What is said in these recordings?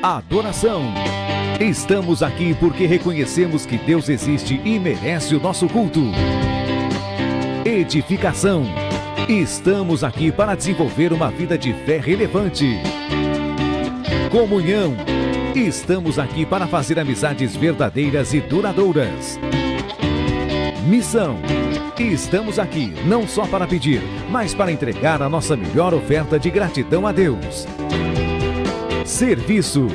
Adoração. Estamos aqui porque reconhecemos que Deus existe e merece o nosso culto. Edificação. Estamos aqui para desenvolver uma vida de fé relevante. Comunhão. Estamos aqui para fazer amizades verdadeiras e duradouras. Missão. Estamos aqui não só para pedir, mas para entregar a nossa melhor oferta de gratidão a Deus. Serviço.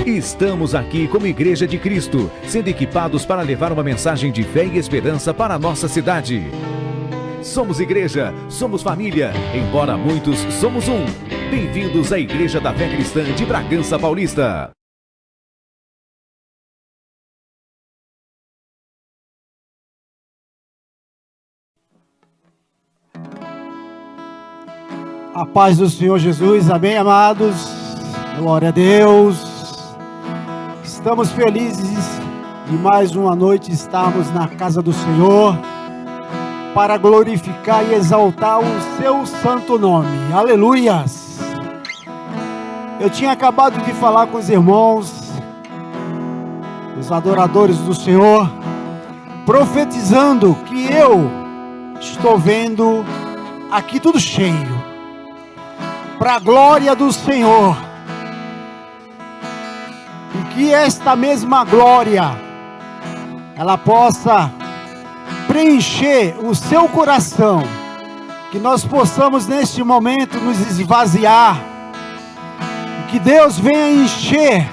Estamos aqui como Igreja de Cristo, sendo equipados para levar uma mensagem de fé e esperança para a nossa cidade. Somos igreja, somos família, embora muitos somos um. Bem-vindos à Igreja da Fé Cristã de Bragança Paulista. A paz do Senhor Jesus, amém, amados? Glória a Deus. Estamos felizes de mais uma noite estarmos na casa do Senhor para glorificar e exaltar o seu santo nome. Aleluias! Eu tinha acabado de falar com os irmãos, os adoradores do Senhor, profetizando que eu estou vendo aqui tudo cheio, para a glória do Senhor. E que esta mesma glória, ela possa preencher o seu coração, que nós possamos neste momento nos esvaziar, e que Deus venha encher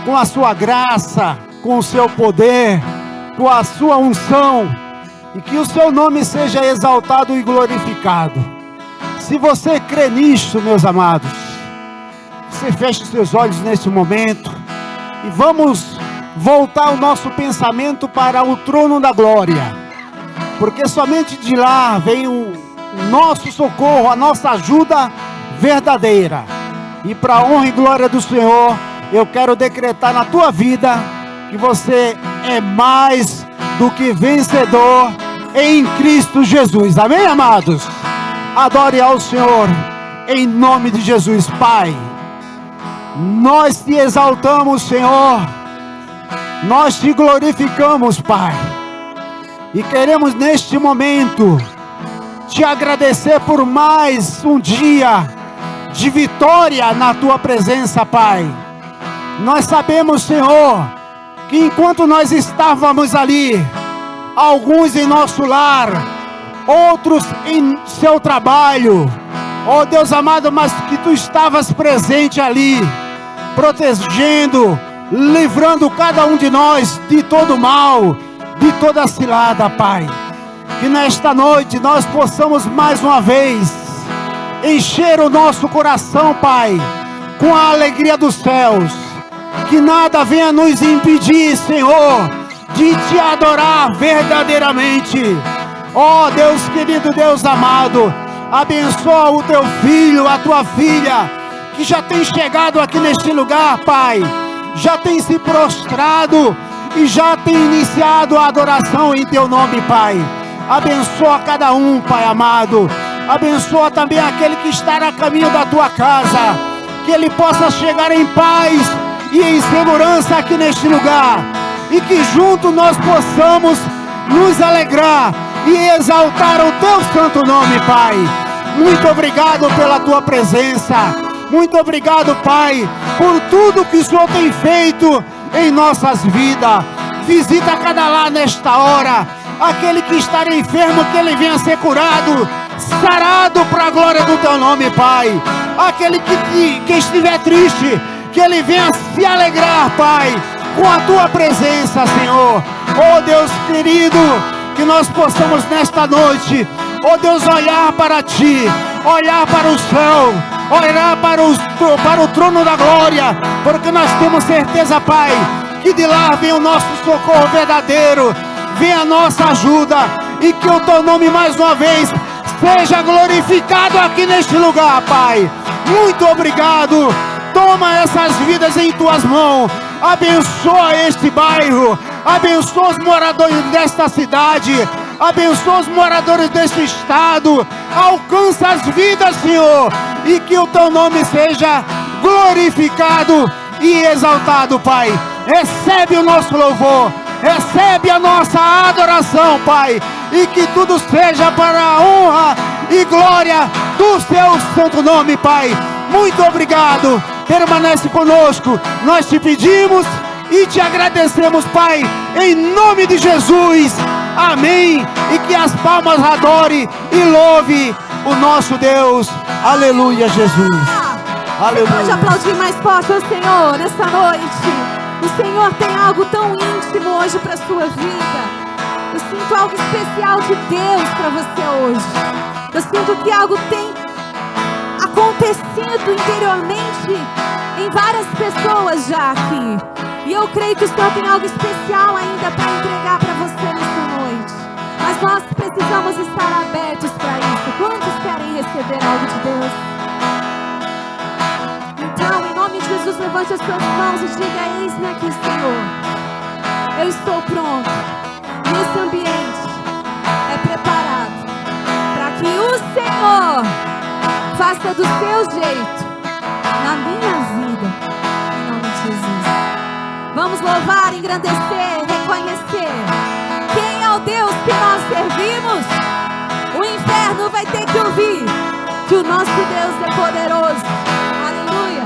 com a sua graça, com o seu poder, com a sua unção, e que o seu nome seja exaltado e glorificado. Se você crê nisso, meus amados, você feche os seus olhos neste momento e vamos voltar o nosso pensamento para o trono da glória, porque somente de lá vem o nosso socorro, a nossa ajuda verdadeira. E para a honra e glória do Senhor, eu quero decretar na tua vida que você é mais do que vencedor em Cristo Jesus. Amém, amados? Adore ao Senhor em nome de Jesus. Pai, nós te exaltamos, Senhor, nós te glorificamos, Pai, e queremos neste momento te agradecer por mais um dia de vitória na tua presença, Pai. Nós sabemos, Senhor, que enquanto nós estávamos ali, alguns em nosso lar, outros em seu trabalho, oh Deus amado, mas que tu estavas presente ali, protegendo, livrando cada um de nós de todo mal, de toda cilada, Pai. Que nesta noite nós possamos mais uma vez encher o nosso coração, Pai, com a alegria dos céus. Que nada venha nos impedir, Senhor, de te adorar verdadeiramente. Ó Deus querido, Deus amado, abençoa o teu filho, a tua filha, que já tem chegado aqui neste lugar, Pai, já tem se prostrado e já tem iniciado a adoração em teu nome, Pai. Abençoa cada um, Pai amado, abençoa também aquele que está a caminho da tua casa, que ele possa chegar em paz e em segurança aqui neste lugar, e que junto nós possamos nos alegrar e exaltar o teu santo nome, Pai. Muito obrigado pela tua presença, muito obrigado, Pai, por tudo que o Senhor tem feito em nossas vidas. Visita cada lar nesta hora, aquele que está enfermo, que ele venha ser curado, sarado para a glória do teu nome, Pai. Aquele que estiver triste, que ele venha se alegrar, Pai, com a tua presença, Senhor. Oh Deus querido, que nós possamos nesta noite, oh Deus, olhar para ti, olhar para o céu, olhar para o trono da glória, porque nós temos certeza, Pai, que de lá vem o nosso socorro verdadeiro, vem a nossa ajuda, e que o teu nome mais uma vez seja glorificado aqui neste lugar, Pai. Muito obrigado. Toma essas vidas em tuas mãos, abençoa este bairro, abençoa os moradores desta cidade, abençoa os moradores deste estado, alcança as vidas, Senhor, e que o teu nome seja glorificado e exaltado, Pai. Recebe o nosso louvor, recebe a nossa adoração, Pai, e que tudo seja para a honra e glória do Seu santo nome, Pai. Muito obrigado, permanece conosco, nós te pedimos e te agradecemos, Pai, em nome de Jesus, amém. E que as palmas adore e louve o nosso Deus, aleluia, Jesus, aleluia. Você pode aplaudir mais forte ao Senhor nessa noite. O Senhor tem algo tão íntimo hoje para a sua vida. Eu sinto algo especial de Deus para você hoje. Eu sinto que algo tem acontecido interiormente em várias pessoas já aqui. E eu creio que o Senhor tem algo especial ainda para entregar para você nessa noite. Mas nós precisamos estar abertos para isso. Quantos querem receber algo de Deus? Então, em nome de Jesus, levante as suas mãos e diga: eis-me aqui, Senhor. Eu estou pronto. E esse ambiente é preparado para que o Senhor faça do seu jeito na minha vida. Em nome de Jesus. Vamos louvar, engrandecer, reconhecer quem é o Deus que nós servimos. O inferno vai ter que ouvir que o nosso Deus é poderoso. Aleluia.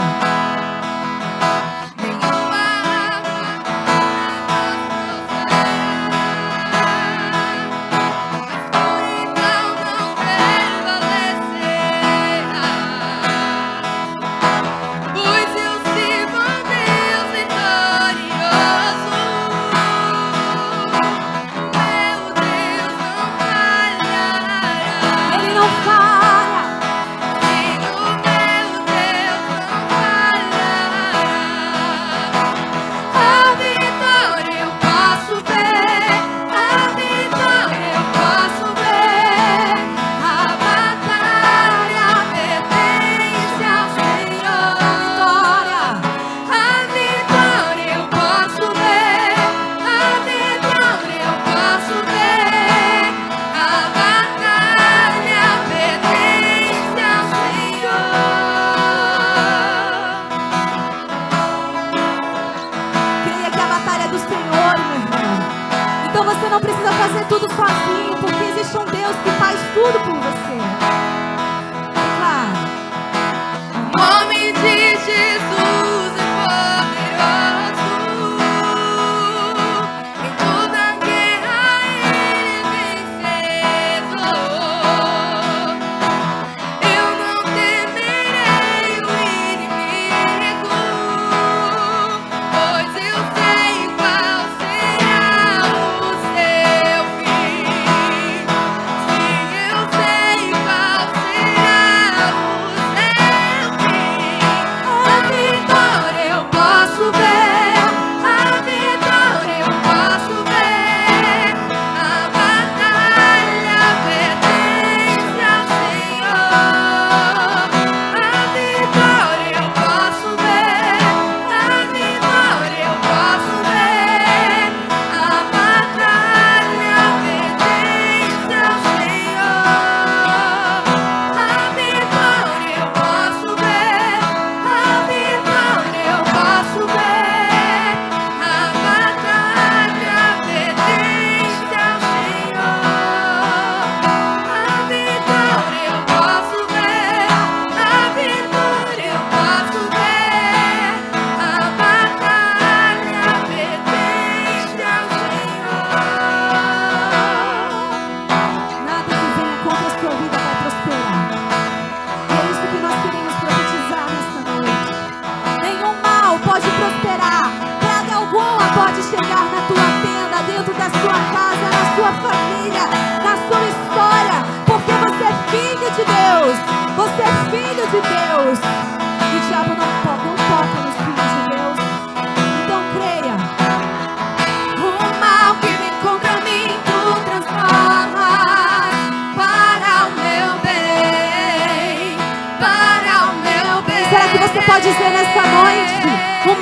Dizer nessa noite: o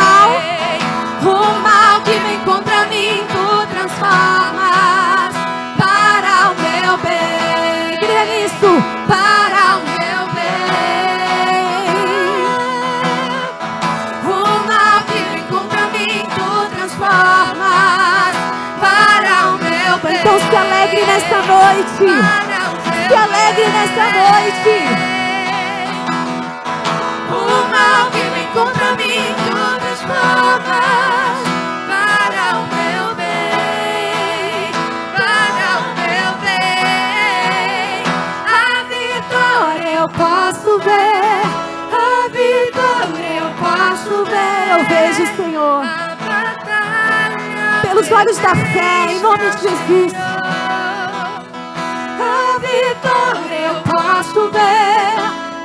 mal que vem contra mim, tu transformas para o meu bem. Creia nisso, para o meu bem. O mal que Se alegre nessa noite. O mal que me encontra me transforma para o meu bem, para o meu bem. A vitória eu posso ver, a vitória eu posso ver. Eu vejo, Senhor, A batalha pelos olhos da fé, em nome de Jesus. A vitória eu posso ver,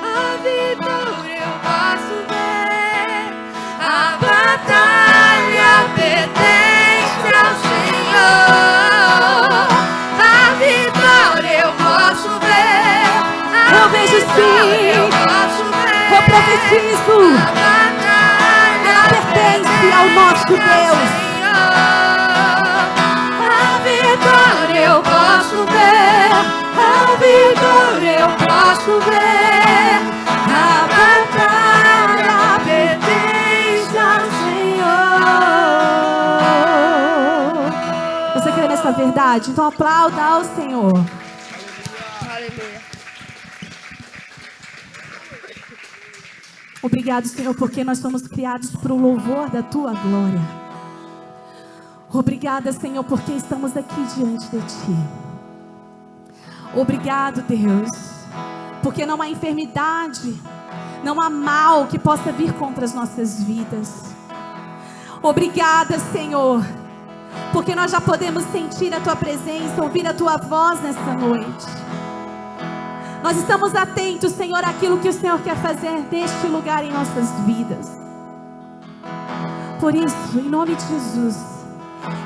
a vitória eu posso ver. A batalha pertence ao Senhor. A vitória eu posso ver, Eu vejo sim. eu posso ver. Eu profetizo. A batalha Pertence ao nosso Deus. A vitória eu posso ver, a vitória eu posso ver. A batalha pertence ao Senhor. Você crê nessa verdade? Então aplauda ao Senhor. Aleluia. Obrigado, Senhor, porque nós somos criados para o louvor da Tua glória. Obrigada, Senhor, porque estamos aqui diante de Ti. Obrigado, Deus, porque não há enfermidade, não há mal que possa vir contra as nossas vidas. Obrigada, Senhor, porque nós já podemos sentir a Tua presença, ouvir a Tua voz nessa noite. Nós estamos atentos, Senhor, àquilo que o Senhor quer fazer neste lugar em nossas vidas. Por isso, em nome de Jesus,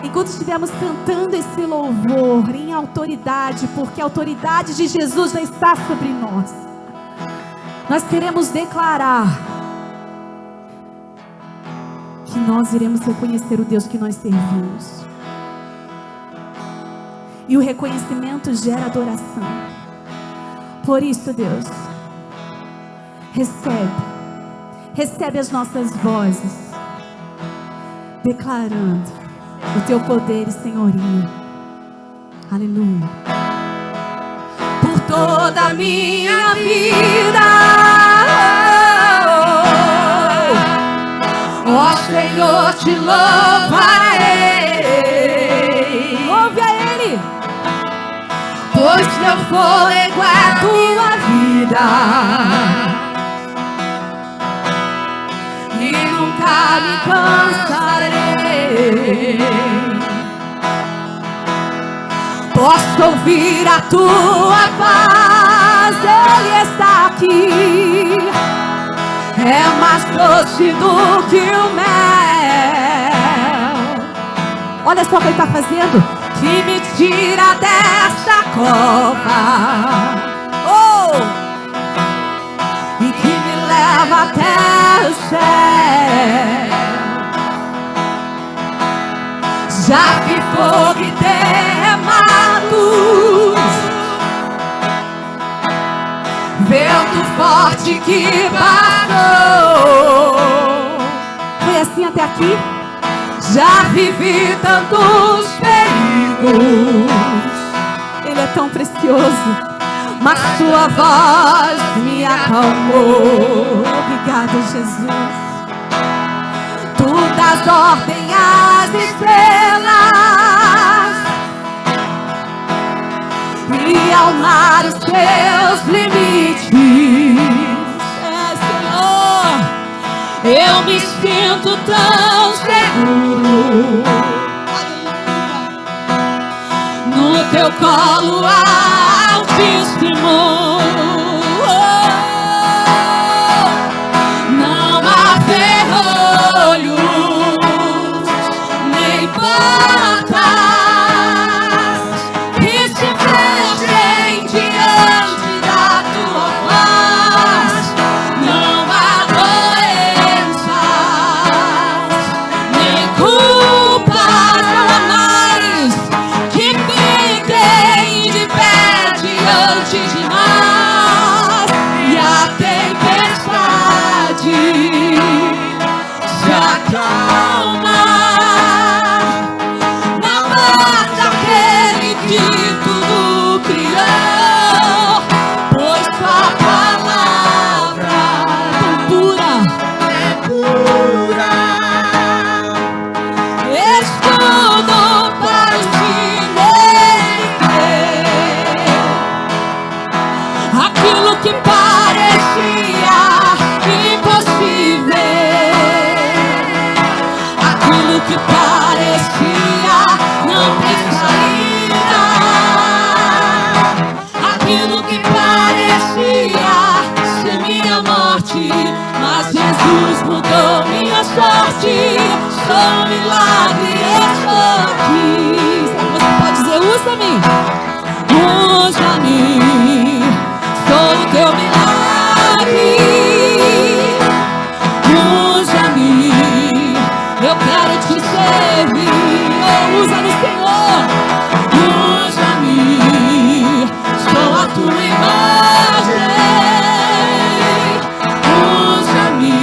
enquanto estivermos cantando esse louvor em autoridade, porque a autoridade de Jesus já está sobre nós, nós queremos declarar que nós iremos reconhecer o Deus que nós servimos. E o reconhecimento gera adoração. Por isso, Deus, recebe as nossas vozes, declarando o Teu poder e senhorio. Aleluia. Por toda a minha vida, ó Senhor, te louvarei. Ouve a Ele. Pois teu fôlego é a tua vida e nunca me cansarei. Posso ouvir a tua voz, Ele está aqui. É mais doce do que o mel. Olha só o que Ele está fazendo. Que me tira desta cova, e que me leva até o céu. Já vi fogo e terremotos, vento forte que passou. Foi assim até aqui? Já vivi tantos perigos, Ele é tão precioso. mas tua voz me acalmou. Obrigada, Jesus. Tu das ordem às estrelas e ao mar os teus limites. Senhor, eu me sinto tão seguro. No teu colo altíssimo, não há ferrolhos nem portas que se fechem diante da tua voz. Não há doenças nem culpas, não há mais que fiquem de pé Jesus mudou minha sorte. Sou um milagre, estou aqui. Você pode dizer, usa-me. Usa-me. Sou o teu milagre. Usa-me. Eu quero te servir. Oh, usa-me, Senhor. Usa-me. Sou a tua imagem. Usa-me.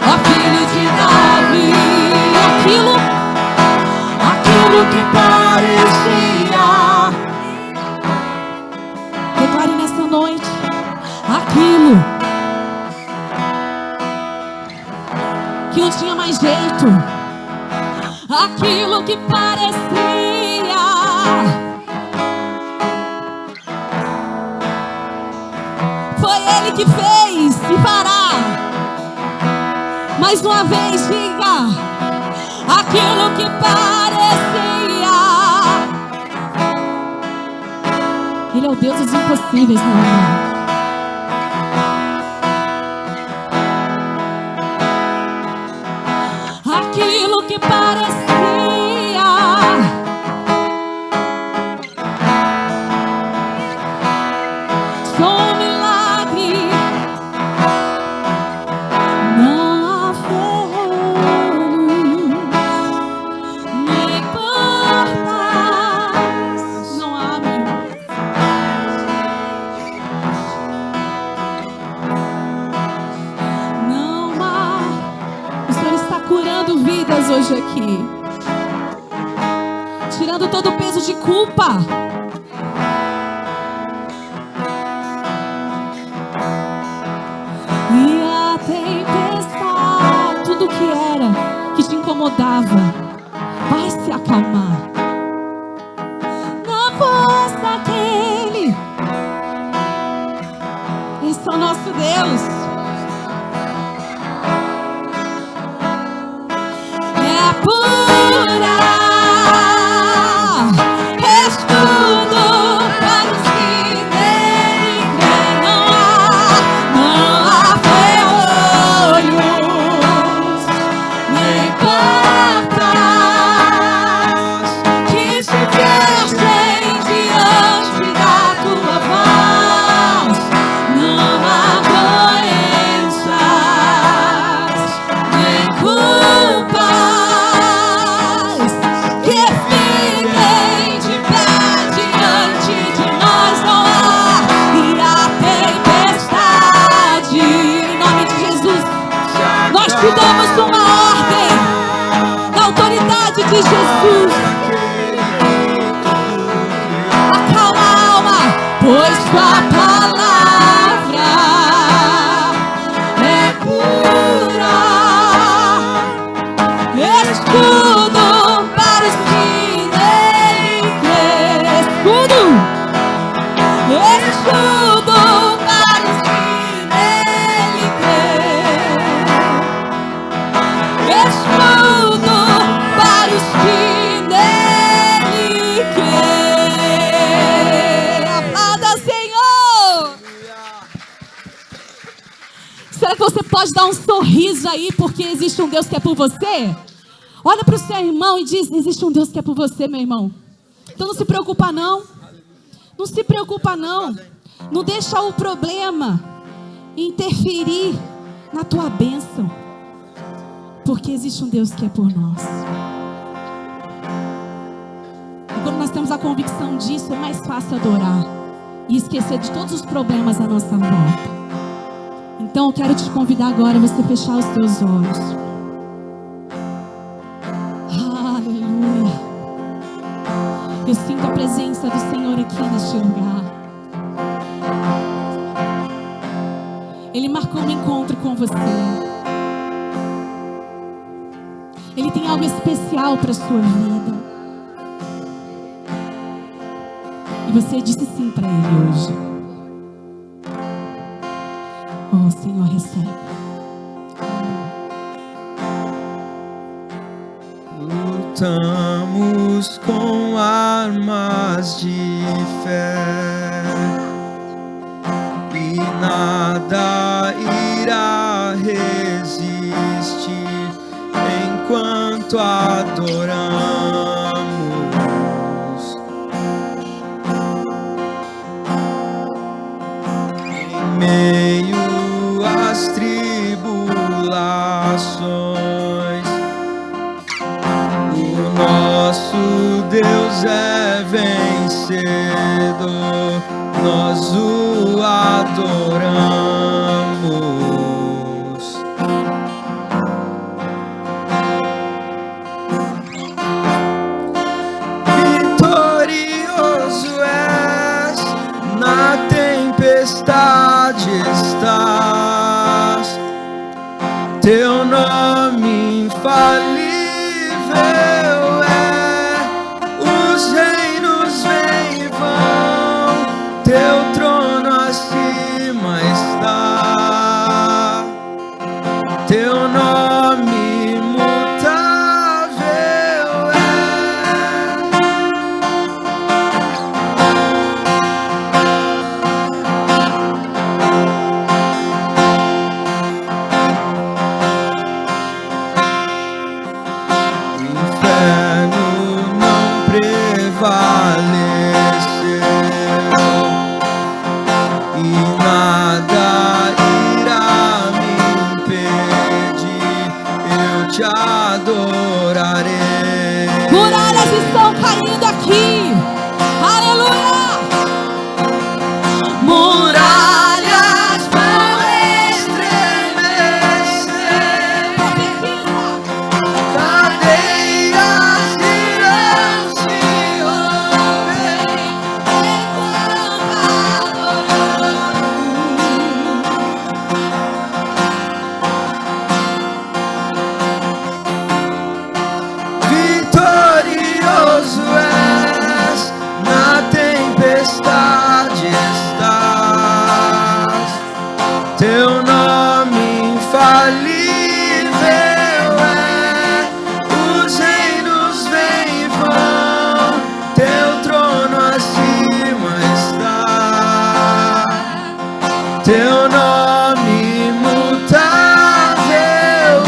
Ó filho de Davi. Aquilo que parecia. Declare nessa noite. Aquilo que não tinha mais jeito, aquilo que parecia, foi Ele que fez e fará. Mais uma vez diga, aquilo que parecia. Ele é o Deus dos impossíveis, meu irmão. Aquilo que parecia, sou um milagre. Não há ferros, nem portas, não abre. Não há. O Senhor está curando vidas hoje aqui, tirando todo o peso de culpa. E a tempestade, tudo que era que te incomodava, vai se acalmar. Na voz daquele, esse é o nosso Deus. É pura, escudo para os que nele creem. Não há ferrolhos, nem portas que se fechem diante da tua voz. Não há doenças, nem culpas que fiquem de pé diante de nós. Não há. E a tempestade, em nome de Jesus, nós te damos uma ordem na autoridade de Jesus. Acalma a alma, pois tua palavra é pura, escudo para os que nele creem. Escudo para os que nele creem. Escudo para os que nele creem. Aplauda, Senhor. Será que você pode dar um sorriso aí, porque existe um Deus que é por você? Olha para o seu irmão e diz, existe um Deus que é por você, meu irmão. Então não se preocupa não. Não se preocupa não. Não deixa o problema interferir na tua bênção. Porque existe um Deus que é por nós. E quando nós temos a convicção disso, é mais fácil adorar e esquecer de todos os problemas à nossa volta. Então eu quero te convidar agora a você fechar os teus olhos. Aleluia. Eu sinto a presença do Senhor aqui neste lugar. Ele marcou um encontro com você. Ele tem algo especial para a sua vida. E você disse sim para Ele hoje. Oh, Senhor, recebe. Lutamos com armas de fé e nada irá resistir. nós o adoramos. Vitorioso és, na tempestade estás, teu nome infalível é, os reinos vêm e vão, teu trono acima está, teu nome imutável é. O inferno não prevaleceu e nada irá me impedir, eu te adorarei. Muralhas estão caindo aqui. Aleluia! Muralhas vão estremecer, cadeias irão se romper enquanto adoramos. Vitorioso és, na tempestade estás, teu nome infalível é, os reinos vêm e vão, teu trono acima está, teu nome imutável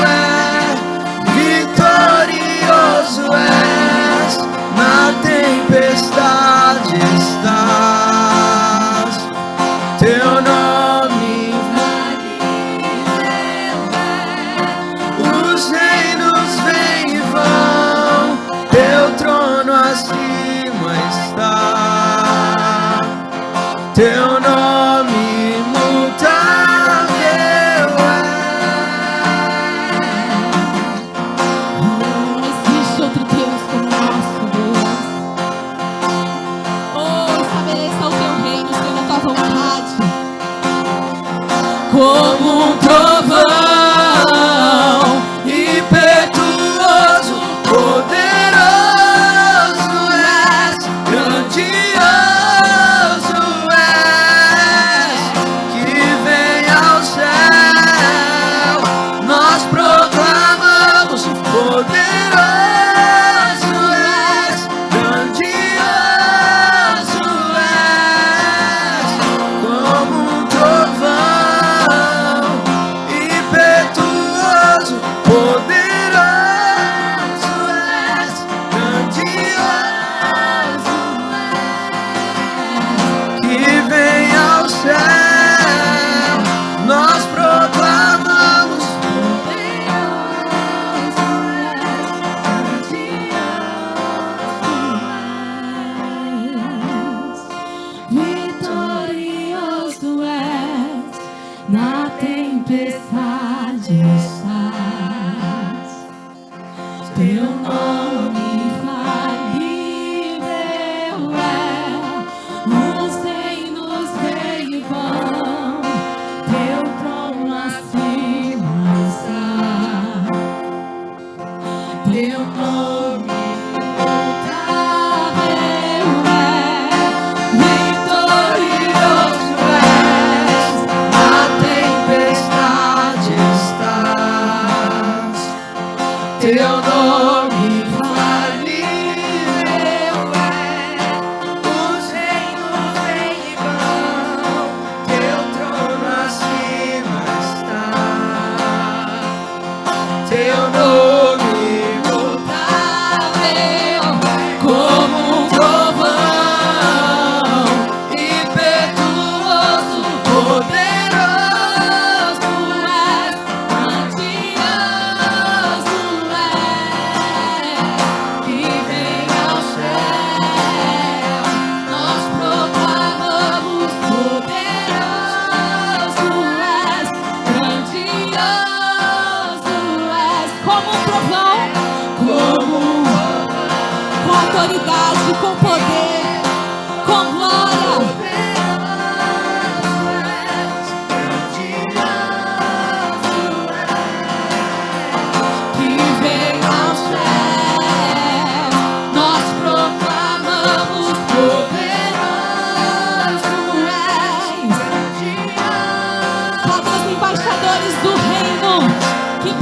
é, vitorioso és, na tempestade estás, teu nome os reinos vêm e vão, teu trono acima está, teu nome imutável é. Não existe outro Deus como o nosso Deus. Oh, estabeleça o teu reino, Senhor, a tua vontade. Como um trovão Impetuoso, poderoso és, grandioso és, que vem ao céu, nós proclamamos, poderoso és, grandioso és, como um trovão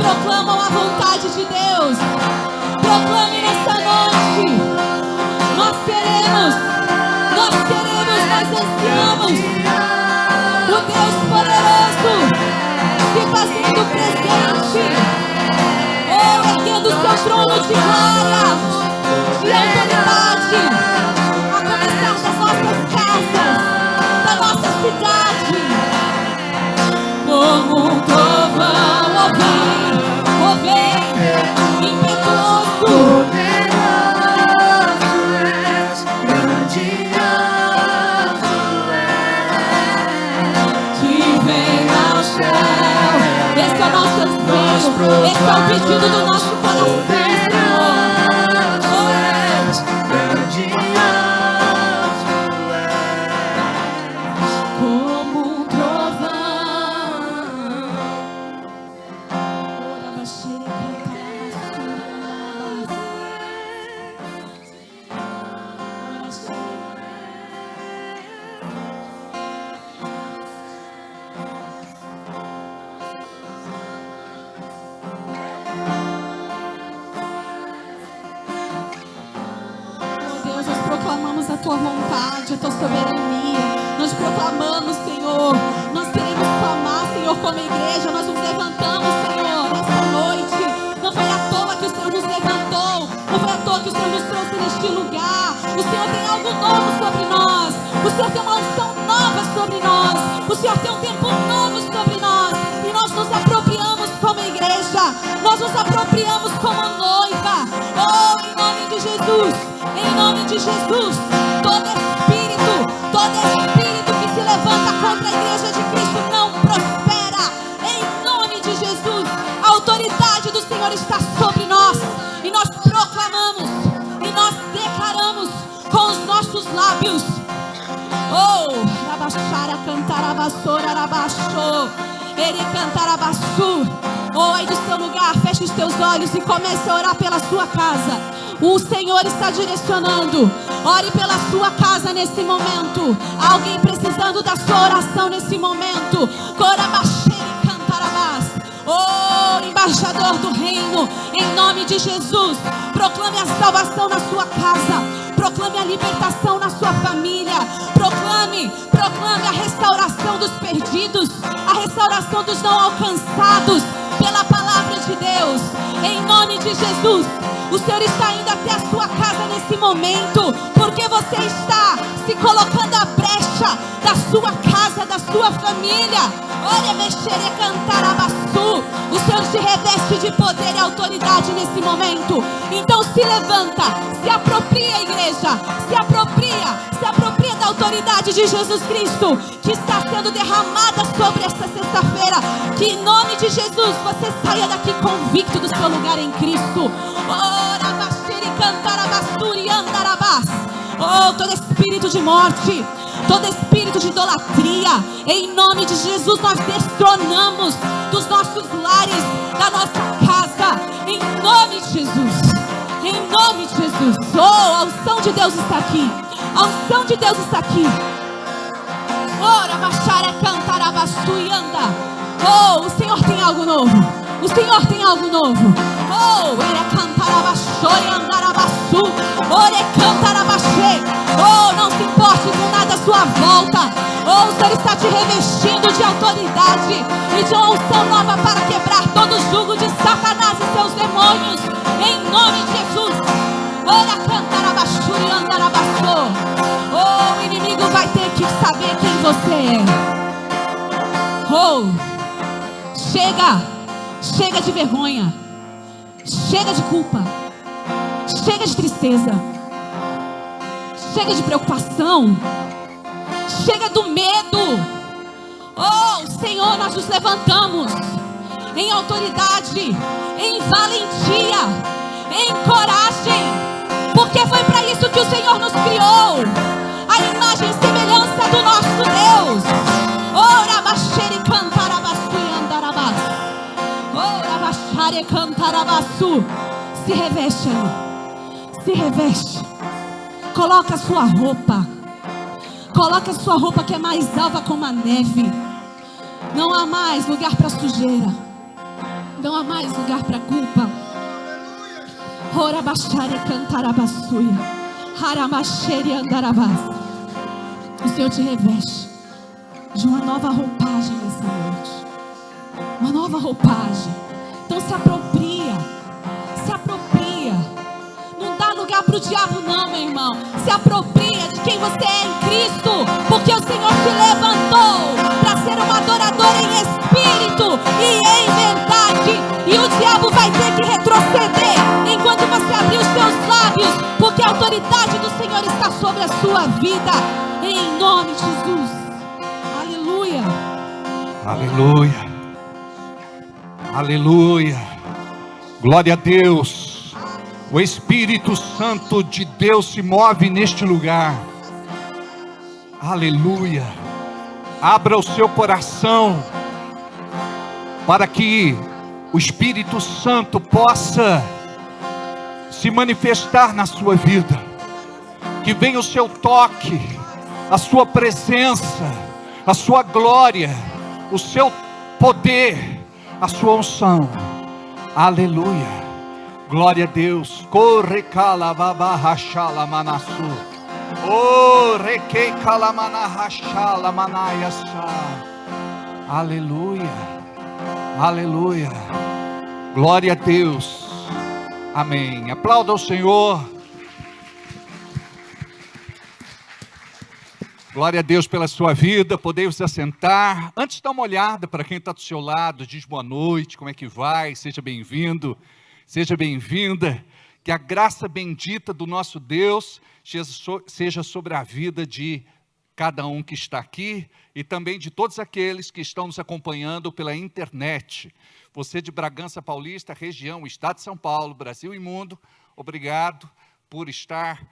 proclamam a vontade de Deus. Proclame nesta noite. Nós queremos, nós ansiamos o Deus poderoso se fazendo presente, erguendo o seu trono de glória, de autoridade, a começar das nossas casas, da nossa cidade. Como um trovão, ó vem, impetuoso. Esse é o nosso anseio, esse é o pedido do nosso coração, como um trovão. Deus, nós proclamamos a tua vontade, a tua soberania. Nós proclamamos, Senhor. Nós queremos clamar, Senhor, como igreja. Nós nos levantamos, Senhor, nesta noite. Não foi à toa que o Senhor nos levantou. Não foi à toa que o Senhor nos trouxe neste lugar. O Senhor tem algo novo sobre nós. O Senhor tem uma unção nova sobre nós. O Senhor tem um tempo novo sobre nós. E nós nos apropriamos como igreja. Nós nos apropriamos como noiva. Oh, em nome de Jesus. Em nome de Jesus. Todo espírito que se levanta contra a igreja de Cristo não prospera. Em nome de Jesus. A autoridade do Senhor está sobre nós. E nós proclamamos. E nós declaramos com os nossos lábios. Oh, Rabaxara cantarabassora rabaxô. Ele cantarabassu. Oh, aí do seu lugar, feche os teus olhos e comece a orar pela sua casa. O Senhor está direcionando. Ore pela sua casa nesse momento. Alguém precisando da sua oração nesse momento. Corabaxere cantarabás. Oh, embaixador do reino, em nome de Jesus, proclame a salvação na sua casa. Proclame a libertação na sua família. Proclame a restauração dos perdidos, a restauração dos não alcançados pela palavra de Deus. Em nome de Jesus, o Senhor está indo até a sua casa nesse momento, porque você está se colocando à brecha da sua casa, da sua família. Olha, mexere cantarabassu. O Senhor se reveste de poder e autoridade nesse momento. Então se levanta, se apropria, igreja, se apropria da autoridade de Jesus Cristo, que está sendo derramada sobre esta sexta-feira. Que em nome de Jesus você saia daqui convicto do seu lugar em Cristo. Oh, todo espírito de morte, todo espírito de idolatria, em nome de Jesus nós destronamos dos nossos lares, da nossa casa, em nome de Jesus. Em nome de Jesus. Oh, a unção de Deus está aqui. A unção de Deus está aqui. Ora, baixara cantarabassu e anda. Oh, o Senhor tem algo novo. O Senhor tem algo novo. Oh, ele cantarabassu e andarabassu. Ore cantarabaxê. Oh, não se importe com nada à sua volta. Oh, o Senhor está te revestindo de autoridade e de uma unção nova para quebrar todo jugo de Satanás e seus demônios. Em nome de Jesus. Ora cantarabassu e andarabassu. Oh, o inimigo vai ter que saber quem você é. Oh, chega de vergonha, chega de culpa, chega de tristeza, chega de preocupação, chega do medo. Oh, Senhor, nós nos levantamos em autoridade, em valentia, em coragem, porque foi para isso que o Senhor nos criou, a imagem e semelhança do nosso Deus. Ora, baixere cantarabassu e andarabás. Ora, baixare cantarabassu. Se reveste aí, se reveste. Coloca a sua roupa. Coloca a sua roupa que é mais alva como a neve. Não há mais lugar para sujeira. Não há mais lugar para culpa. Orabachare cantarabassuia. Haramachere andarabás. O Senhor te reveste de uma nova roupagem nessa noite. Uma nova roupagem. Então se apropria. Se apropria. Não dá lugar para o diabo não, meu irmão. Se apropria de quem você é em Cristo. Porque o Senhor te levantou para ser uma adoradora em espírito e em verdade. E o diabo vai ter que retroceder enquanto você abrir os seus lábios. Porque a autoridade do Senhor está sobre a sua vida. Em nome de Jesus. Aleluia. Aleluia. Aleluia. Glória a Deus. O Espírito Santo de Deus se move neste lugar. Aleluia. Abra o seu coração para que o Espírito Santo possa se manifestar na sua vida. Que venha o seu toque, a sua presença, a sua glória, o seu poder, a sua unção. Aleluia. Glória a Deus. Corre calababa rachala manasu. Oh, requei calamana rachala manayasa. Aleluia. Aleluia. Glória a Deus. Amém. Aplauda o Senhor. Glória a Deus pela sua vida. Podemos assentar. Antes, dá uma olhada para quem está do seu lado. Diz boa noite, como é que vai? Seja bem-vindo. Seja bem-vinda, que a graça bendita do nosso Deus seja sobre a vida de cada um que está aqui e também de todos aqueles que estão nos acompanhando pela internet. Você de Bragança Paulista, região, estado de São Paulo, Brasil e mundo, obrigado por estar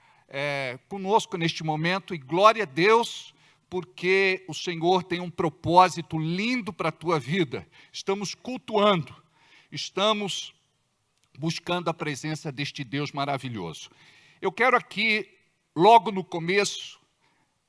conosco neste momento e glória a Deus, porque o Senhor tem um propósito lindo para a tua vida. Estamos cultuando, estamos buscando a presença deste Deus maravilhoso. Eu quero aqui, logo no começo,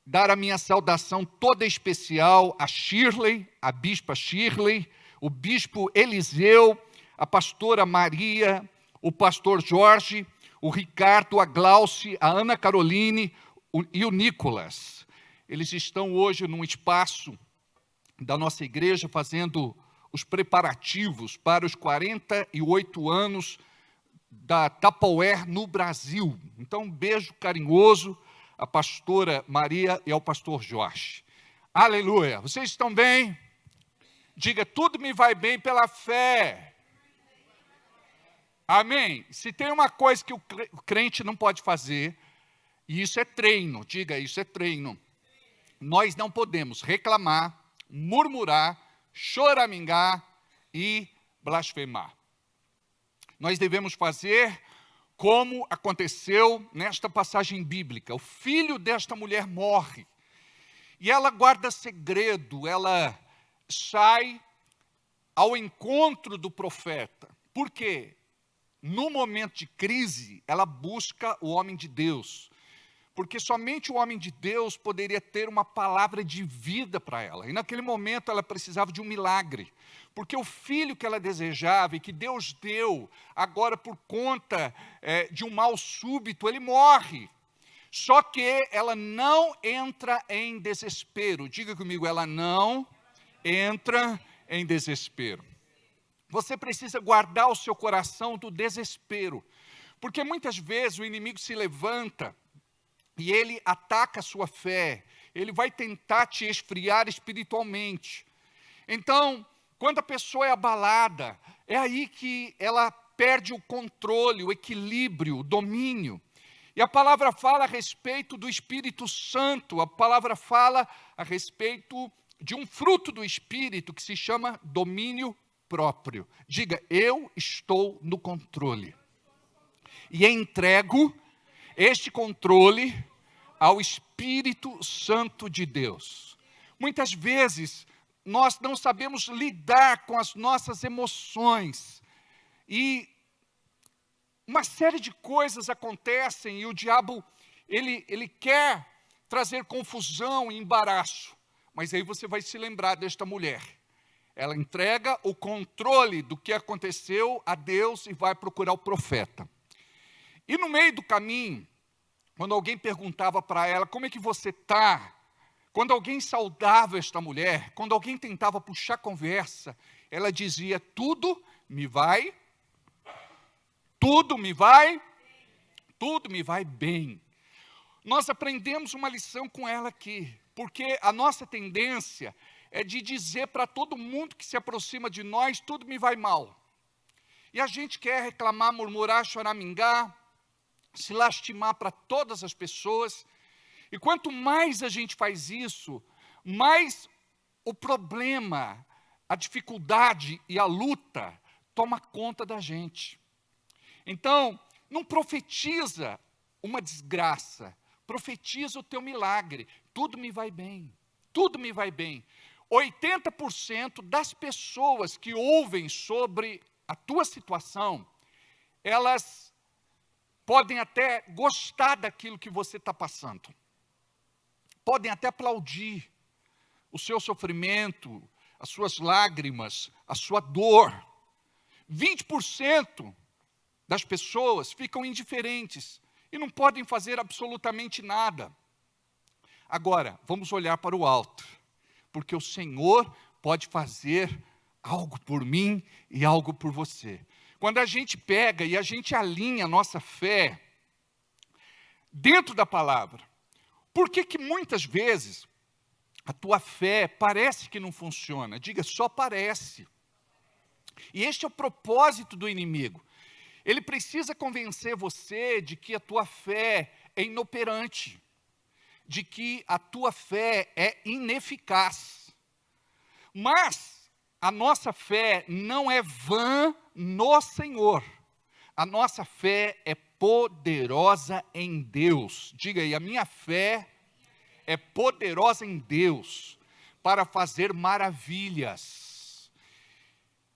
dar a minha saudação toda especial a Shirley, a bispa Shirley, o bispo Eliseu, a pastora Maria, o pastor Jorge, o Ricardo, a Glauce, a Ana Caroline e o Nicolas. Eles estão hoje num espaço da nossa igreja fazendo os preparativos para os 48 anos da Tupperware no Brasil. Então, um beijo carinhoso à pastora Maria e ao pastor Jorge. Aleluia! Vocês estão bem? Diga, tudo me vai bem pela fé. Amém? Se tem uma coisa que o crente não pode fazer, e isso é treino, diga, isso é treino. Nós não podemos reclamar, murmurar, choramingar e blasfemar. Nós devemos fazer como aconteceu nesta passagem bíblica. O filho desta mulher morre. E ela guarda segredo, ela sai ao encontro do profeta. Por quê? No momento de crise, ela busca o homem de Deus. Porque somente o homem de Deus poderia ter uma palavra de vida para ela. E naquele momento ela precisava de um milagre. Porque o filho que ela desejava e que Deus deu, agora por conta de um mal súbito, ele morre. Só que ela não entra em desespero. Diga comigo, ela não entra em desespero. Você precisa guardar o seu coração do desespero. Porque muitas vezes o inimigo se levanta e ele ataca a sua fé, ele vai tentar te esfriar espiritualmente. Então, quando a pessoa é abalada, é aí que ela perde o controle, o equilíbrio, o domínio. E a palavra fala a respeito do Espírito Santo, a palavra fala a respeito de um fruto do Espírito que se chama domínio próprio. Diga, eu estou no controle. E entrego este controle ao Espírito Santo de Deus. Muitas vezes, nós não sabemos lidar com as nossas emoções. E uma série de coisas acontecem e o diabo, ele quer trazer confusão e embaraço. Mas aí você vai se lembrar desta mulher. Ela entrega o controle do que aconteceu a Deus e vai procurar o profeta. E no meio do caminho, quando alguém perguntava para ela, como é que você está? Quando alguém saudava esta mulher, quando alguém tentava puxar conversa, ela dizia, tudo me vai bem. Nós aprendemos uma lição com ela aqui, porque a nossa tendência é de dizer para todo mundo que se aproxima de nós, tudo me vai mal. E a gente quer reclamar, murmurar, choramingar, se lastimar para todas as pessoas. E quanto mais a gente faz isso, mais o problema, a dificuldade e a luta toma conta da gente. Então, não profetiza uma desgraça, profetiza o teu milagre. Tudo me vai bem, tudo me vai bem. 80% das pessoas que ouvem sobre a tua situação, elas podem até gostar daquilo que você está passando. Podem até aplaudir o seu sofrimento, as suas lágrimas, a sua dor. 20% das pessoas ficam indiferentes e não podem fazer absolutamente nada. Agora, vamos olhar para o alto, porque o Senhor pode fazer algo por mim e algo por você. Quando a gente pega e a gente alinha a nossa fé dentro da palavra, por que muitas vezes a tua fé parece que não funciona? Diga, só parece. E este é o propósito do inimigo. Ele precisa convencer você de que a tua fé é inoperante, de que a tua fé é ineficaz. Mas a nossa fé não é vã no Senhor. A nossa fé é poderosa em Deus. Diga aí, a minha fé é poderosa em Deus para fazer maravilhas.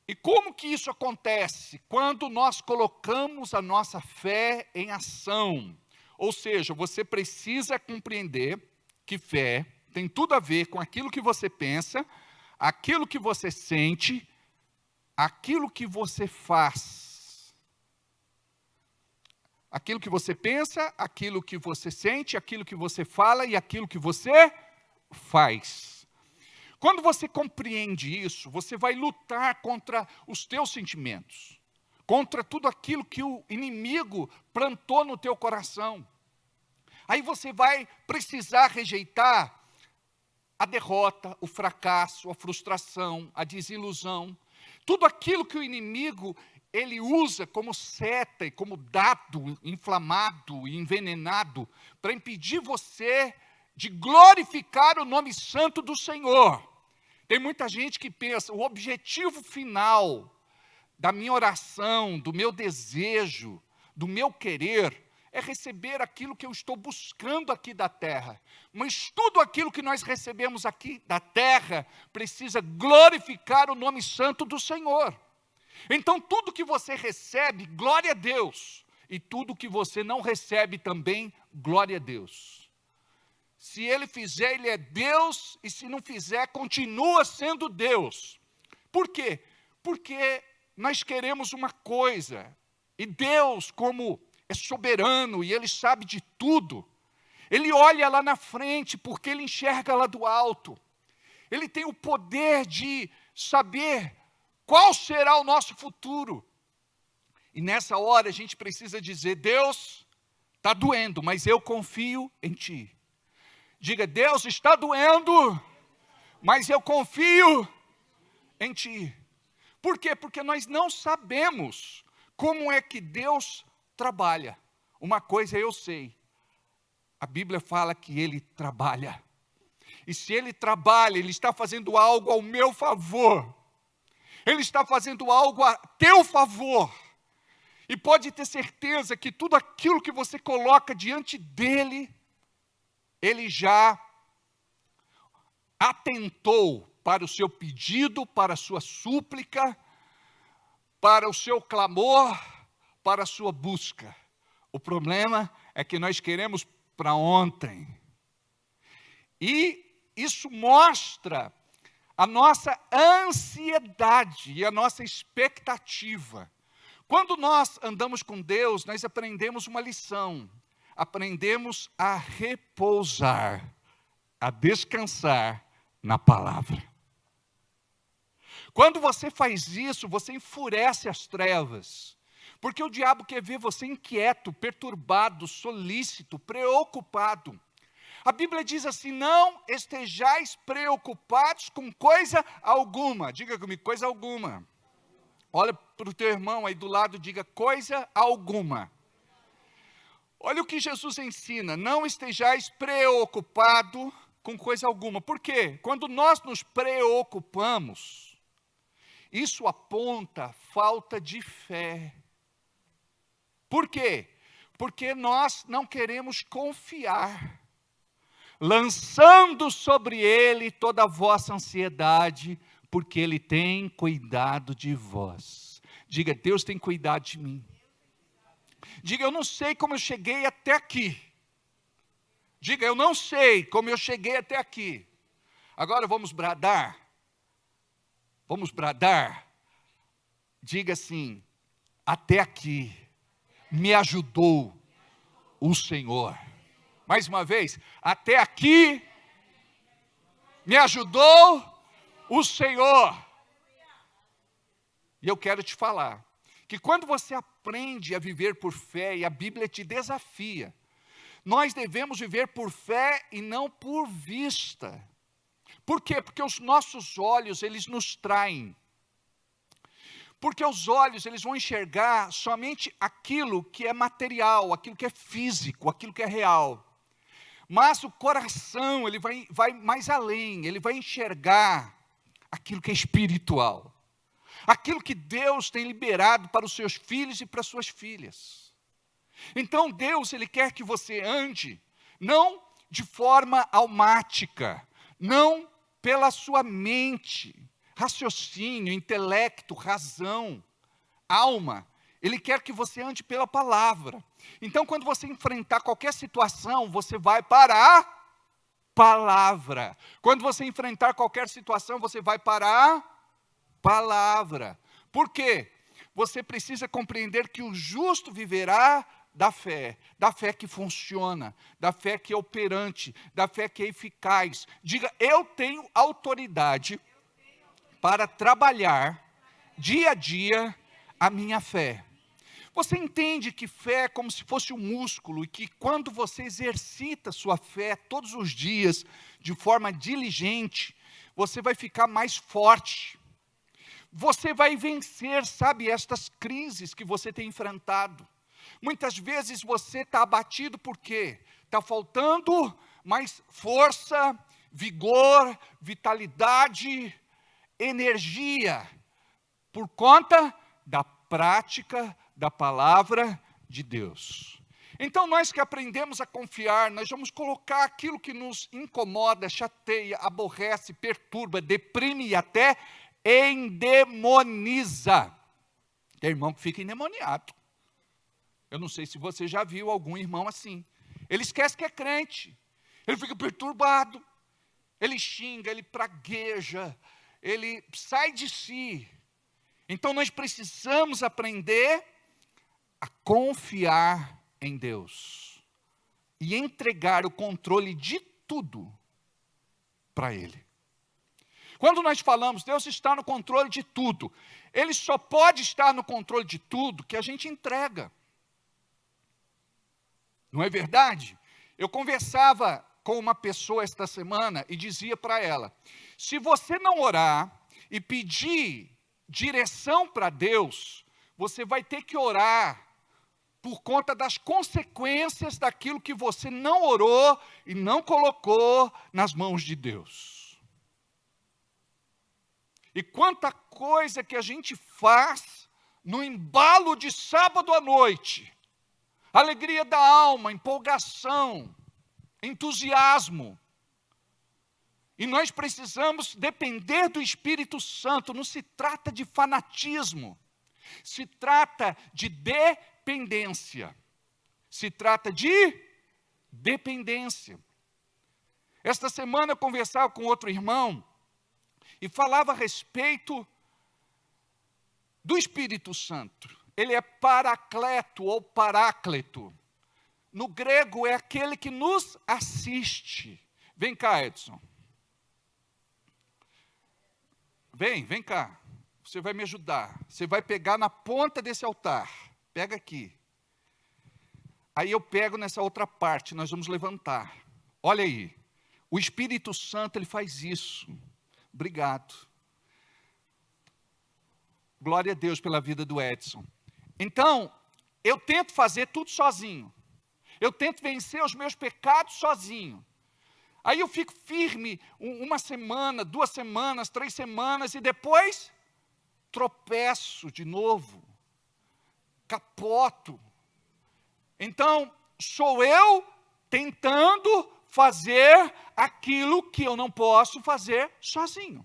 E como que isso acontece? Quando nós colocamos a nossa fé em ação. Ou seja, você precisa compreender que fé tem tudo a ver com aquilo que você pensa, aquilo que você sente, aquilo que você faz. Aquilo que você pensa, aquilo que você sente, aquilo que você fala e aquilo que você faz. Quando você compreende isso, você vai lutar contra os teus sentimentos, contra tudo aquilo que o inimigo plantou no teu coração. Aí você vai precisar rejeitar a derrota, o fracasso, a frustração, a desilusão, tudo aquilo que o inimigo ele usa como seta e como dado inflamado e envenenado para impedir você de glorificar o nome santo do Senhor. Tem muita gente que pensa, o objetivo final da minha oração, do meu desejo, do meu querer, é receber aquilo que eu estou buscando aqui da terra. Mas tudo aquilo que nós recebemos aqui da terra precisa glorificar o nome santo do Senhor. Então, tudo que você recebe, glória a Deus. E tudo que você não recebe também, glória a Deus. Se Ele fizer, Ele é Deus. E se não fizer, continua sendo Deus. Por quê? Porque nós queremos uma coisa. E Deus, como é soberano e Ele sabe de tudo, Ele olha lá na frente, porque Ele enxerga lá do alto. Ele tem o poder de saber qual será o nosso futuro. E nessa hora a gente precisa dizer, Deus, está doendo, mas eu confio em Ti. Diga, Deus, está doendo, mas eu confio em Ti. Por quê? Porque nós não sabemos como é que Deus trabalha. Uma coisa eu sei, a Bíblia fala que Ele trabalha. E se Ele trabalha, Ele está fazendo algo ao meu favor. Ele está fazendo algo a teu favor. E pode ter certeza que tudo aquilo que você coloca diante dEle, Ele já atentou para o seu pedido, para a sua súplica, para o seu clamor, para a sua busca. O problema é que nós queremos para ontem. E isso mostra a nossa ansiedade e a nossa expectativa. Quando nós andamos com Deus, nós aprendemos uma lição. Aprendemos a repousar, a descansar na palavra. Quando você faz isso, você enfurece as trevas. Porque o diabo quer ver você inquieto, perturbado, solícito, preocupado. A Bíblia diz assim: não estejais preocupados com coisa alguma. Diga comigo, coisa alguma. Olha para o teu irmão aí do lado, diga coisa alguma. Olha o que Jesus ensina: não estejais preocupado com coisa alguma. Por quê? Quando nós nos preocupamos, isso aponta falta de fé. Por quê? Porque nós não queremos confiar, lançando sobre Ele toda a vossa ansiedade, porque Ele tem cuidado de vós. Diga, Deus tem cuidado de mim. Diga, eu não sei como eu cheguei até aqui. Diga, eu não sei como eu cheguei até aqui. Agora vamos bradar. Vamos bradar. Diga assim: até aqui me ajudou o Senhor. Mais uma vez, até aqui me ajudou o Senhor. E eu quero te falar que quando você aprende a viver por fé, e a Bíblia te desafia, nós devemos viver por fé e não por vista. Por quê? Porque os nossos olhos, eles nos traem. Porque os olhos, eles vão enxergar somente aquilo que é material, aquilo que é físico, aquilo que é real. Mas o coração, ele vai mais além, ele vai enxergar aquilo que é espiritual. Aquilo que Deus tem liberado para os seus filhos e para as suas filhas. Então Deus, Ele quer que você ande, não de forma almática, não pela sua mente, raciocínio, intelecto, razão, alma. Ele quer que você ande pela palavra. Então, quando você enfrentar qualquer situação, você vai para a palavra. Quando você enfrentar qualquer situação, você vai para a palavra. Por quê? Você precisa compreender que o justo viverá da fé que funciona, da fé que é operante, da fé que é eficaz. Diga, eu tenho autoridade para trabalhar dia a dia a minha fé. Você entende que fé é como se fosse um músculo e que quando você exercita sua fé todos os dias, de forma diligente, você vai ficar mais forte. Você vai vencer, sabe, estas crises que você tem enfrentado. Muitas vezes você está abatido por quê? Está faltando mais força, vigor, vitalidade, energia, por conta da prática da palavra de Deus. Então nós que aprendemos a confiar, nós vamos colocar aquilo que nos incomoda, chateia, aborrece, perturba, deprime e até endemoniza. Tem irmão que fica endemoniado. Eu não sei se você já viu algum irmão assim. Ele esquece que é crente. Ele fica perturbado. Ele xinga, ele pragueja, ele sai de si. Então nós precisamos aprender a confiar em Deus e entregar o controle de tudo para Ele. Quando nós falamos, Deus está no controle de tudo, Ele só pode estar no controle de tudo que a gente entrega. Não é verdade? Eu conversava com uma pessoa esta semana e dizia para ela: se você não orar e pedir direção para Deus, você vai ter que orar por conta das consequências daquilo que você não orou e não colocou nas mãos de Deus. E quanta coisa que a gente faz no embalo de sábado à noite, alegria da alma, empolgação, entusiasmo. E nós precisamos depender do Espírito Santo. Não se trata de fanatismo, se trata de dependência. Se trata de dependência. Esta semana eu conversava com outro irmão, e falava a respeito do Espírito Santo. Ele é paracleto ou paráclito. No grego é aquele que nos assiste. Vem cá, Edson. Vem cá. Você vai me ajudar. Você vai pegar na ponta desse altar. Pega aqui. Aí eu pego nessa outra parte, nós vamos levantar. Olha aí. O Espírito Santo, ele faz isso. Obrigado. Glória a Deus pela vida do Edson. Então, eu tento fazer tudo sozinho. Eu tento vencer os meus pecados sozinho. Aí eu fico firme uma semana, 2 semanas, 3 semanas, e depois tropeço de novo. Capoto. Então, sou eu tentando fazer aquilo que eu não posso fazer sozinho.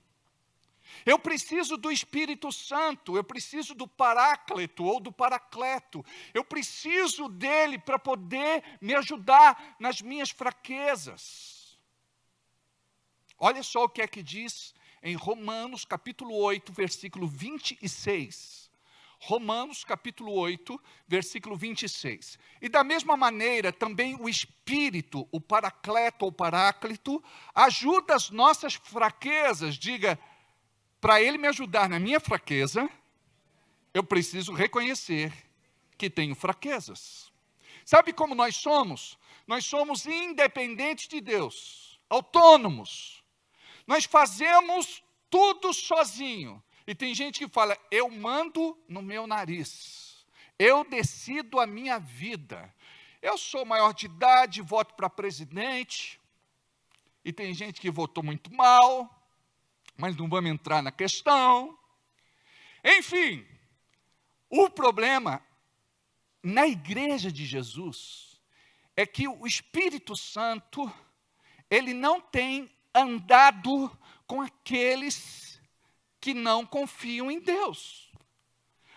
Eu preciso do Espírito Santo, eu preciso do Paráclito ou do Paracleto. Eu preciso dele para poder me ajudar nas minhas fraquezas. Olha só o que é que diz em Romanos capítulo 8, versículo 26. Romanos capítulo 8, versículo 26. E da mesma maneira, também o Espírito, o Paracleto ou Paráclito, ajuda as nossas fraquezas. Diga, para ele me ajudar na minha fraqueza, eu preciso reconhecer que tenho fraquezas. Sabe como nós somos? Nós somos independentes de Deus, autônomos. Nós fazemos tudo sozinho. E tem gente que fala, eu mando no meu nariz. Eu decido a minha vida. Eu sou maior de idade, voto para presidente. E tem gente que votou muito mal. Mas não vamos entrar na questão. Enfim, o problema na igreja de Jesus é que o Espírito Santo, ele não tem andado com aqueles que não confiam em Deus.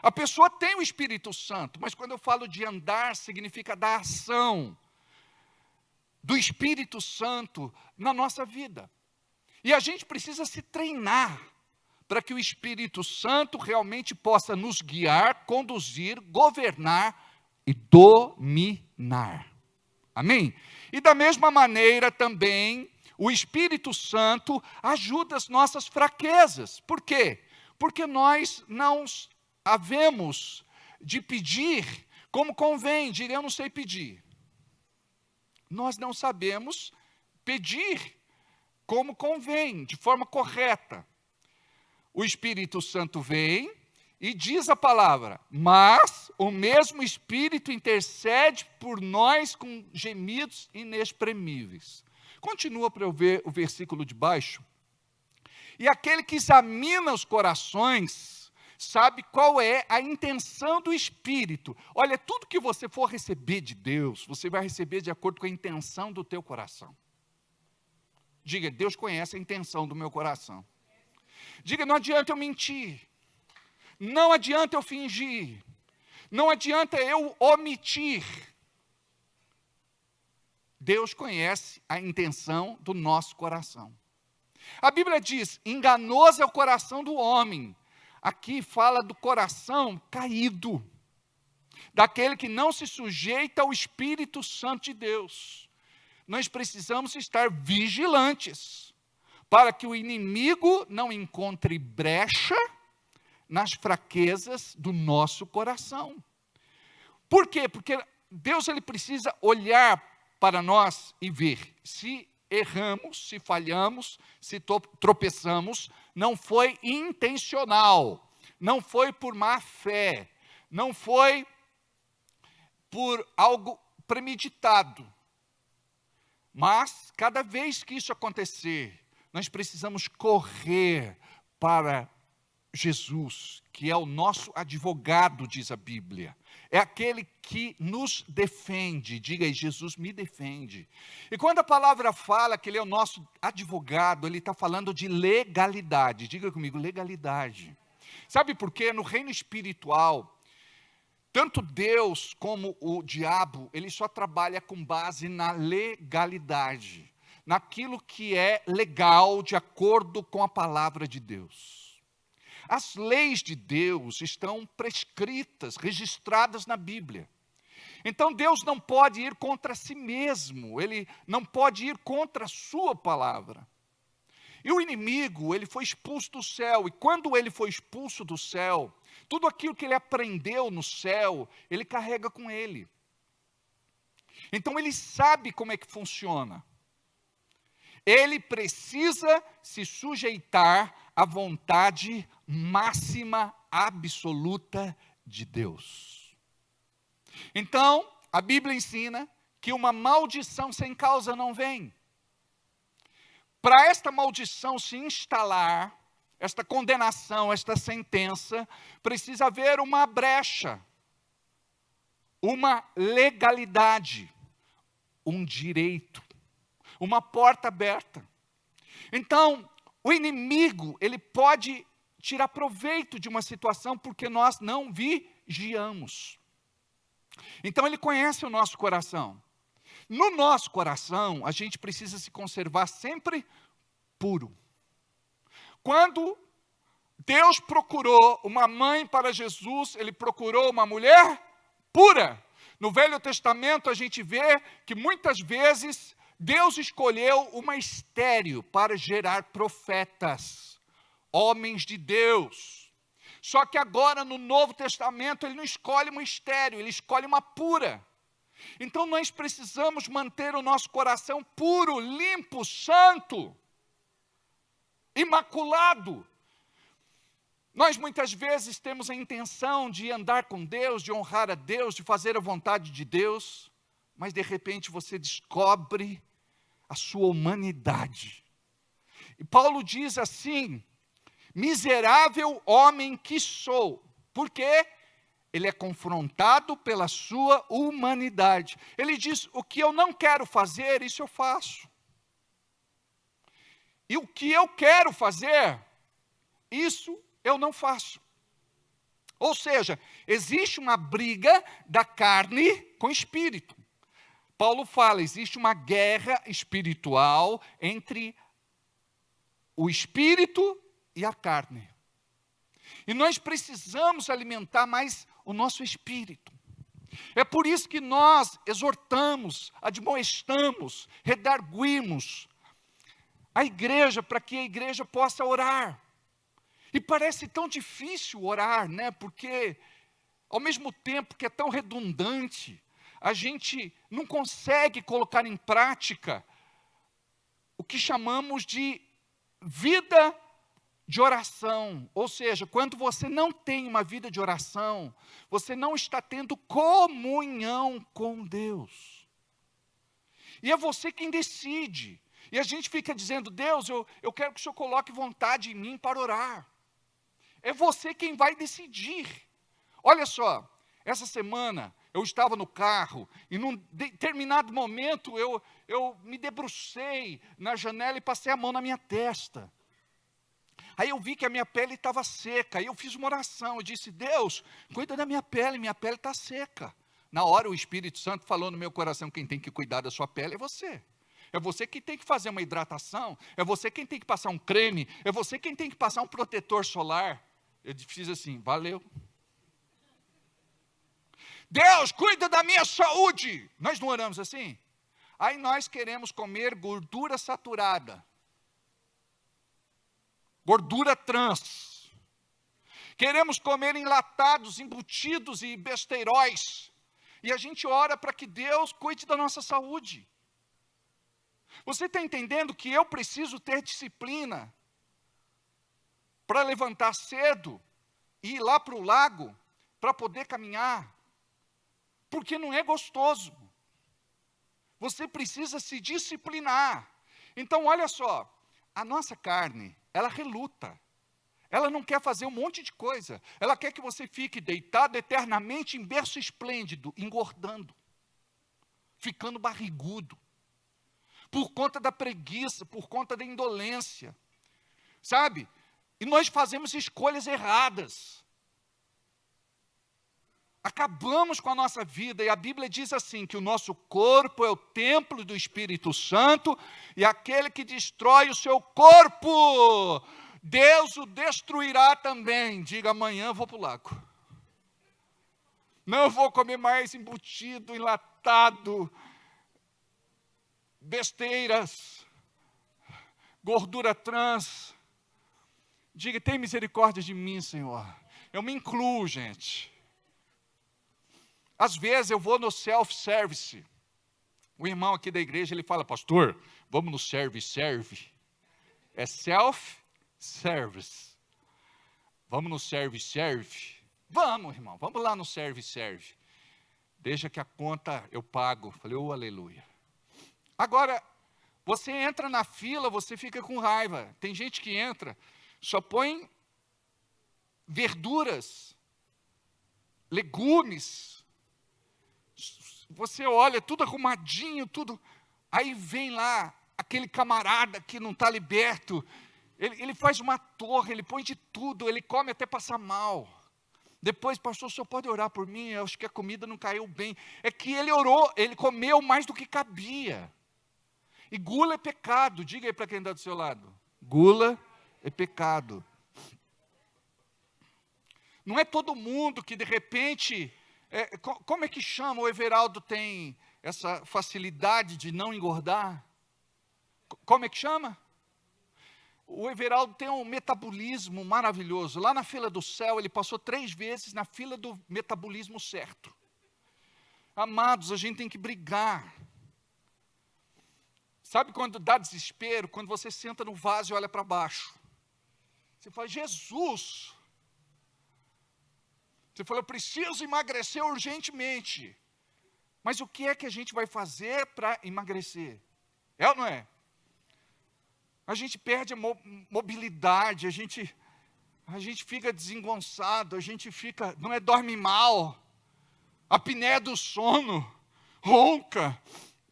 A pessoa tem o Espírito Santo, mas quando eu falo de andar, significa da ação do Espírito Santo na nossa vida. E a gente precisa se treinar para que o Espírito Santo realmente possa nos guiar, conduzir, governar e dominar. Amém? E da mesma maneira também, o Espírito Santo ajuda as nossas fraquezas. Por quê? Porque nós não havemos de pedir como convém. Diga, eu não sei pedir. Nós não sabemos pedir como convém, de forma correta. O Espírito Santo vem e diz a palavra, mas o mesmo Espírito intercede por nós com gemidos inexprimíveis. Continua para eu ver o versículo de baixo. E aquele que examina os corações, sabe qual é a intenção do Espírito. Olha, tudo que você for receber de Deus, você vai receber de acordo com a intenção do teu coração. Diga, Deus conhece a intenção do meu coração. Diga, não adianta eu mentir. Não adianta eu fingir. Não adianta eu omitir. Deus conhece a intenção do nosso coração. A Bíblia diz, enganoso é o coração do homem. Aqui fala do coração caído. Daquele que não se sujeita ao Espírito Santo de Deus. Nós precisamos estar vigilantes, para que o inimigo não encontre brecha nas fraquezas do nosso coração. Por quê? Porque Deus ele precisa olhar para nós e ver se erramos, se falhamos, se tropeçamos, não foi intencional, não foi por má fé, não foi por algo premeditado. Mas, cada vez que isso acontecer, nós precisamos correr para Jesus, que é o nosso advogado, diz a Bíblia. É aquele que nos defende. Diga aí, Jesus me defende. E quando a palavra fala que ele é o nosso advogado, ele está falando de legalidade. Diga comigo, legalidade. Sabe por quê? No reino espiritual, tanto Deus como o diabo, ele só trabalha com base na legalidade. naquilo que é legal de acordo com a palavra de Deus. As leis de Deus estão prescritas, registradas na Bíblia. Então Deus não pode ir contra si mesmo, Ele não pode ir contra a sua palavra. E o inimigo, ele foi expulso do céu, e quando ele foi expulso do céu, tudo aquilo que ele aprendeu no céu, ele carrega com ele. Então ele sabe como é que funciona. Ele precisa se sujeitar à vontade máxima, absoluta de Deus. Então, a Bíblia ensina que uma maldição sem causa não vem. Para esta maldição se instalar, esta condenação, esta sentença, precisa haver uma brecha, uma legalidade, um direito, uma porta aberta. Então, o inimigo, ele pode tirar proveito de uma situação porque nós não vigiamos. Então, ele conhece o nosso coração. No nosso coração, a gente precisa se conservar sempre puro. Quando Deus procurou uma mãe para Jesus, Ele procurou uma mulher pura. No Velho Testamento, a gente vê que muitas vezes Deus escolheu uma estéril para gerar profetas, homens de Deus. Só que agora, no Novo Testamento, Ele não escolhe uma estéril, Ele escolhe uma pura. Então nós precisamos manter o nosso coração puro, limpo, santo, imaculado. Nós muitas vezes temos a intenção de andar com Deus, de honrar a Deus, de fazer a vontade de Deus, mas de repente você descobre a sua humanidade. E Paulo diz assim: miserável homem que sou. Por quê? Ele é confrontado pela sua humanidade. Ele diz: o que eu não quero fazer, isso eu faço. E o que eu quero fazer, isso eu não faço. Ou seja, existe uma briga da carne com o espírito. Paulo fala, existe uma guerra espiritual entre o espírito e a carne. E nós precisamos alimentar mais o nosso espírito. É por isso que nós exortamos, admoestamos, redarguimos a igreja, para que a igreja possa orar. E parece tão difícil orar, né? Porque, ao mesmo tempo que é tão redundante, a gente não consegue colocar em prática o que chamamos de vida de oração. Ou seja, quando você não tem uma vida de oração, você não está tendo comunhão com Deus. E é você quem decide. E a gente fica dizendo: Deus, eu quero que o Senhor coloque vontade em mim para orar. É você quem vai decidir. Olha só, essa semana eu estava no carro e num determinado momento eu me debrucei na janela e passei a mão na minha testa. Aí eu vi que a minha pele estava seca, aí eu fiz uma oração, eu disse: Deus, cuida da minha pele está seca. Na hora o Espírito Santo falou no meu coração: quem tem que cuidar da sua pele é você. É você quem tem que fazer uma hidratação, é você quem tem que passar um creme, é você quem tem que passar um protetor solar. Eu fiz assim: valeu. Deus, cuida da minha saúde. Nós não oramos assim? Aí nós queremos comer gordura saturada, gordura trans. Queremos comer enlatados, embutidos e besteiróis. E a gente ora para que Deus cuide da nossa saúde. Você está entendendo que eu preciso ter disciplina para levantar cedo e ir lá para o lago para poder caminhar? Porque não é gostoso. Você precisa se disciplinar. Então, olha só, a nossa carne, ela reluta. Ela não quer fazer um monte de coisa. Ela quer que você fique deitado eternamente em berço esplêndido, engordando, ficando barrigudo, por conta da preguiça, por conta da indolência, sabe? E nós fazemos escolhas erradas. acabamos com a nossa vida, e a Bíblia diz assim, que o nosso corpo é o templo do Espírito Santo, e aquele que destrói o seu corpo, Deus o destruirá também. Diga, amanhã eu vou para o lago. Não vou comer mais embutido, enlatado, besteiras, gordura trans. Diga, tem misericórdia de mim, Senhor. Eu me incluo, gente. Às vezes eu vou no self-service. O irmão aqui da igreja, ele fala, pastor, vamos no serve. É self-service. Vamos no serve. Vamos, irmão, vamos lá no serve. Deixa que a conta eu pago. Falei, aleluia. Agora, você entra na fila, você fica com raiva. Tem gente que entra, só põe verduras, legumes. Você olha, tudo arrumadinho, tudo. Aí vem lá aquele camarada que não está liberto. Ele faz uma torre, ele põe de tudo, ele come até passar mal. Depois, pastor, o senhor pode orar por mim? Eu acho que a comida não caiu bem. É que ele orou, ele comeu mais do que cabia. E gula é pecado. Diga aí para quem está do seu lado. Gula é pecado. Não é todo mundo que de repente... como é que chama? O Everaldo tem essa facilidade de não engordar? Como é que chama? O Everaldo tem um metabolismo maravilhoso. Lá na fila do céu, ele passou 3 vezes na fila do metabolismo certo. Amados, a gente tem que brigar. Sabe quando dá desespero? Quando você senta no vaso e olha para baixo. Você fala, Jesus... Você falou, eu preciso emagrecer urgentemente. Mas o que é que a gente vai fazer para emagrecer? É ou não é? A gente perde a mobilidade, a gente fica desengonçado, a gente fica, dorme mal, apneia do sono, ronca.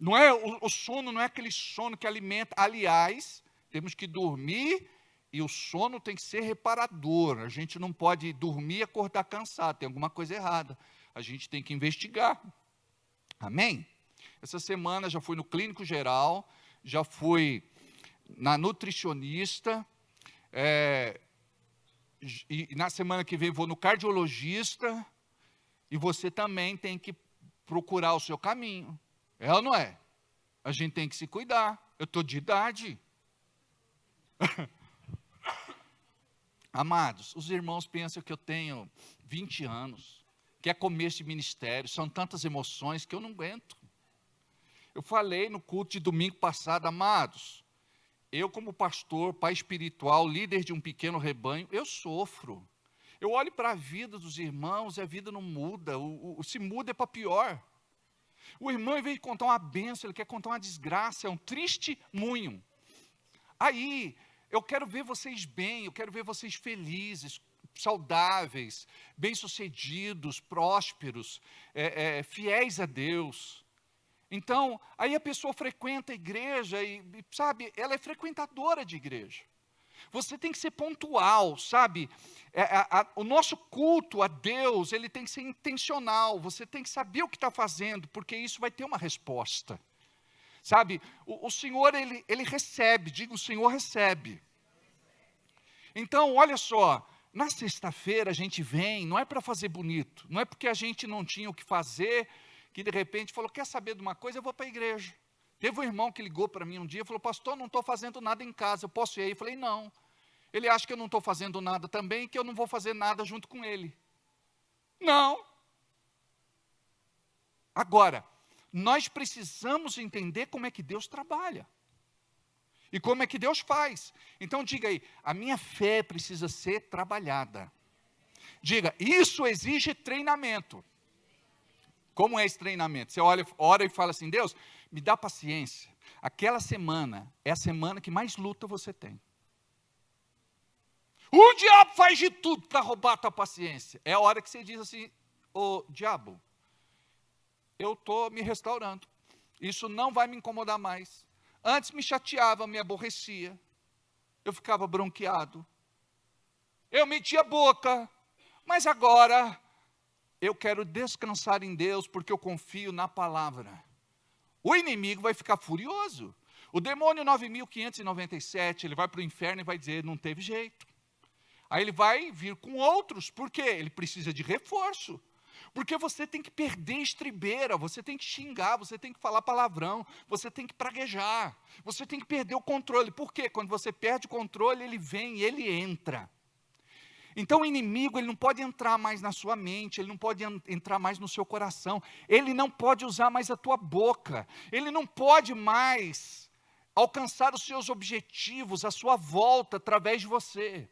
Não é, o sono não é aquele sono que alimenta. Aliás, temos que dormir. E o sono tem que ser reparador. A gente não pode dormir e acordar cansado. Tem alguma coisa errada. A gente tem que investigar. Amém? Essa semana já fui no clínico geral, já fui na nutricionista, e na semana que vem vou no cardiologista, e você também tem que procurar o seu caminho. É ou não é? A gente tem que se cuidar. Eu estou de idade. Amados, os irmãos pensam que eu tenho 20 anos, que é começo de ministério, são tantas emoções que eu não aguento. Eu falei no culto de domingo passado, amados, eu como pastor, pai espiritual, líder de um pequeno rebanho, eu sofro. Eu olho para a vida dos irmãos e a vida não muda, se muda é para pior. O irmão, em vez de contar uma bênção, ele quer contar uma desgraça, é um testemunho. Aí... eu quero ver vocês bem, eu quero ver vocês felizes, saudáveis, bem-sucedidos, prósperos, fiéis a Deus. Então, aí a pessoa frequenta a igreja e, sabe, ela é frequentadora de igreja. Você tem que ser pontual, sabe? O nosso culto a Deus, ele tem que ser intencional. Você tem que saber o que está fazendo, porque isso vai ter uma resposta. Sabe, o Senhor, ele recebe, diga, o Senhor recebe. Então, olha só, na sexta-feira a gente vem, não é para fazer bonito, não é porque a gente não tinha o que fazer, que de repente falou, quer saber de uma coisa, eu vou para a igreja. Teve um irmão que ligou para mim um dia e falou, pastor, não estou fazendo nada em casa, eu posso ir aí? Eu falei, não. Ele acha que eu não estou fazendo nada também, que eu não vou fazer nada junto com ele. Não. Agora, nós precisamos entender como é que Deus trabalha. E como é que Deus faz. Então diga aí, a minha fé precisa ser trabalhada. Diga, isso exige treinamento. Como é esse treinamento? Você ora e fala assim, Deus, me dá paciência. Aquela semana é a semana que mais luta você tem. O diabo faz de tudo para roubar a tua paciência. É a hora que você diz assim, ô diabo, eu estou me restaurando. Isso não vai me incomodar mais. Antes me chateava, me aborrecia. Eu ficava bronqueado. Eu metia a boca. Mas agora eu quero descansar em Deus porque eu confio na palavra. O inimigo vai ficar furioso. O demônio 9.597, ele vai para o inferno e vai dizer, não teve jeito. Aí ele vai vir com outros, por quê? Ele precisa de reforço. Porque você tem que perder estribeira, você tem que xingar, você tem que falar palavrão, você tem que praguejar, você tem que perder o controle. Por quê? Quando você perde o controle, ele vem e ele entra. Então o inimigo, ele não pode entrar mais na sua mente, ele não pode entrar mais no seu coração, ele não pode usar mais a tua boca, ele não pode mais alcançar os seus objetivos, a sua volta através de você.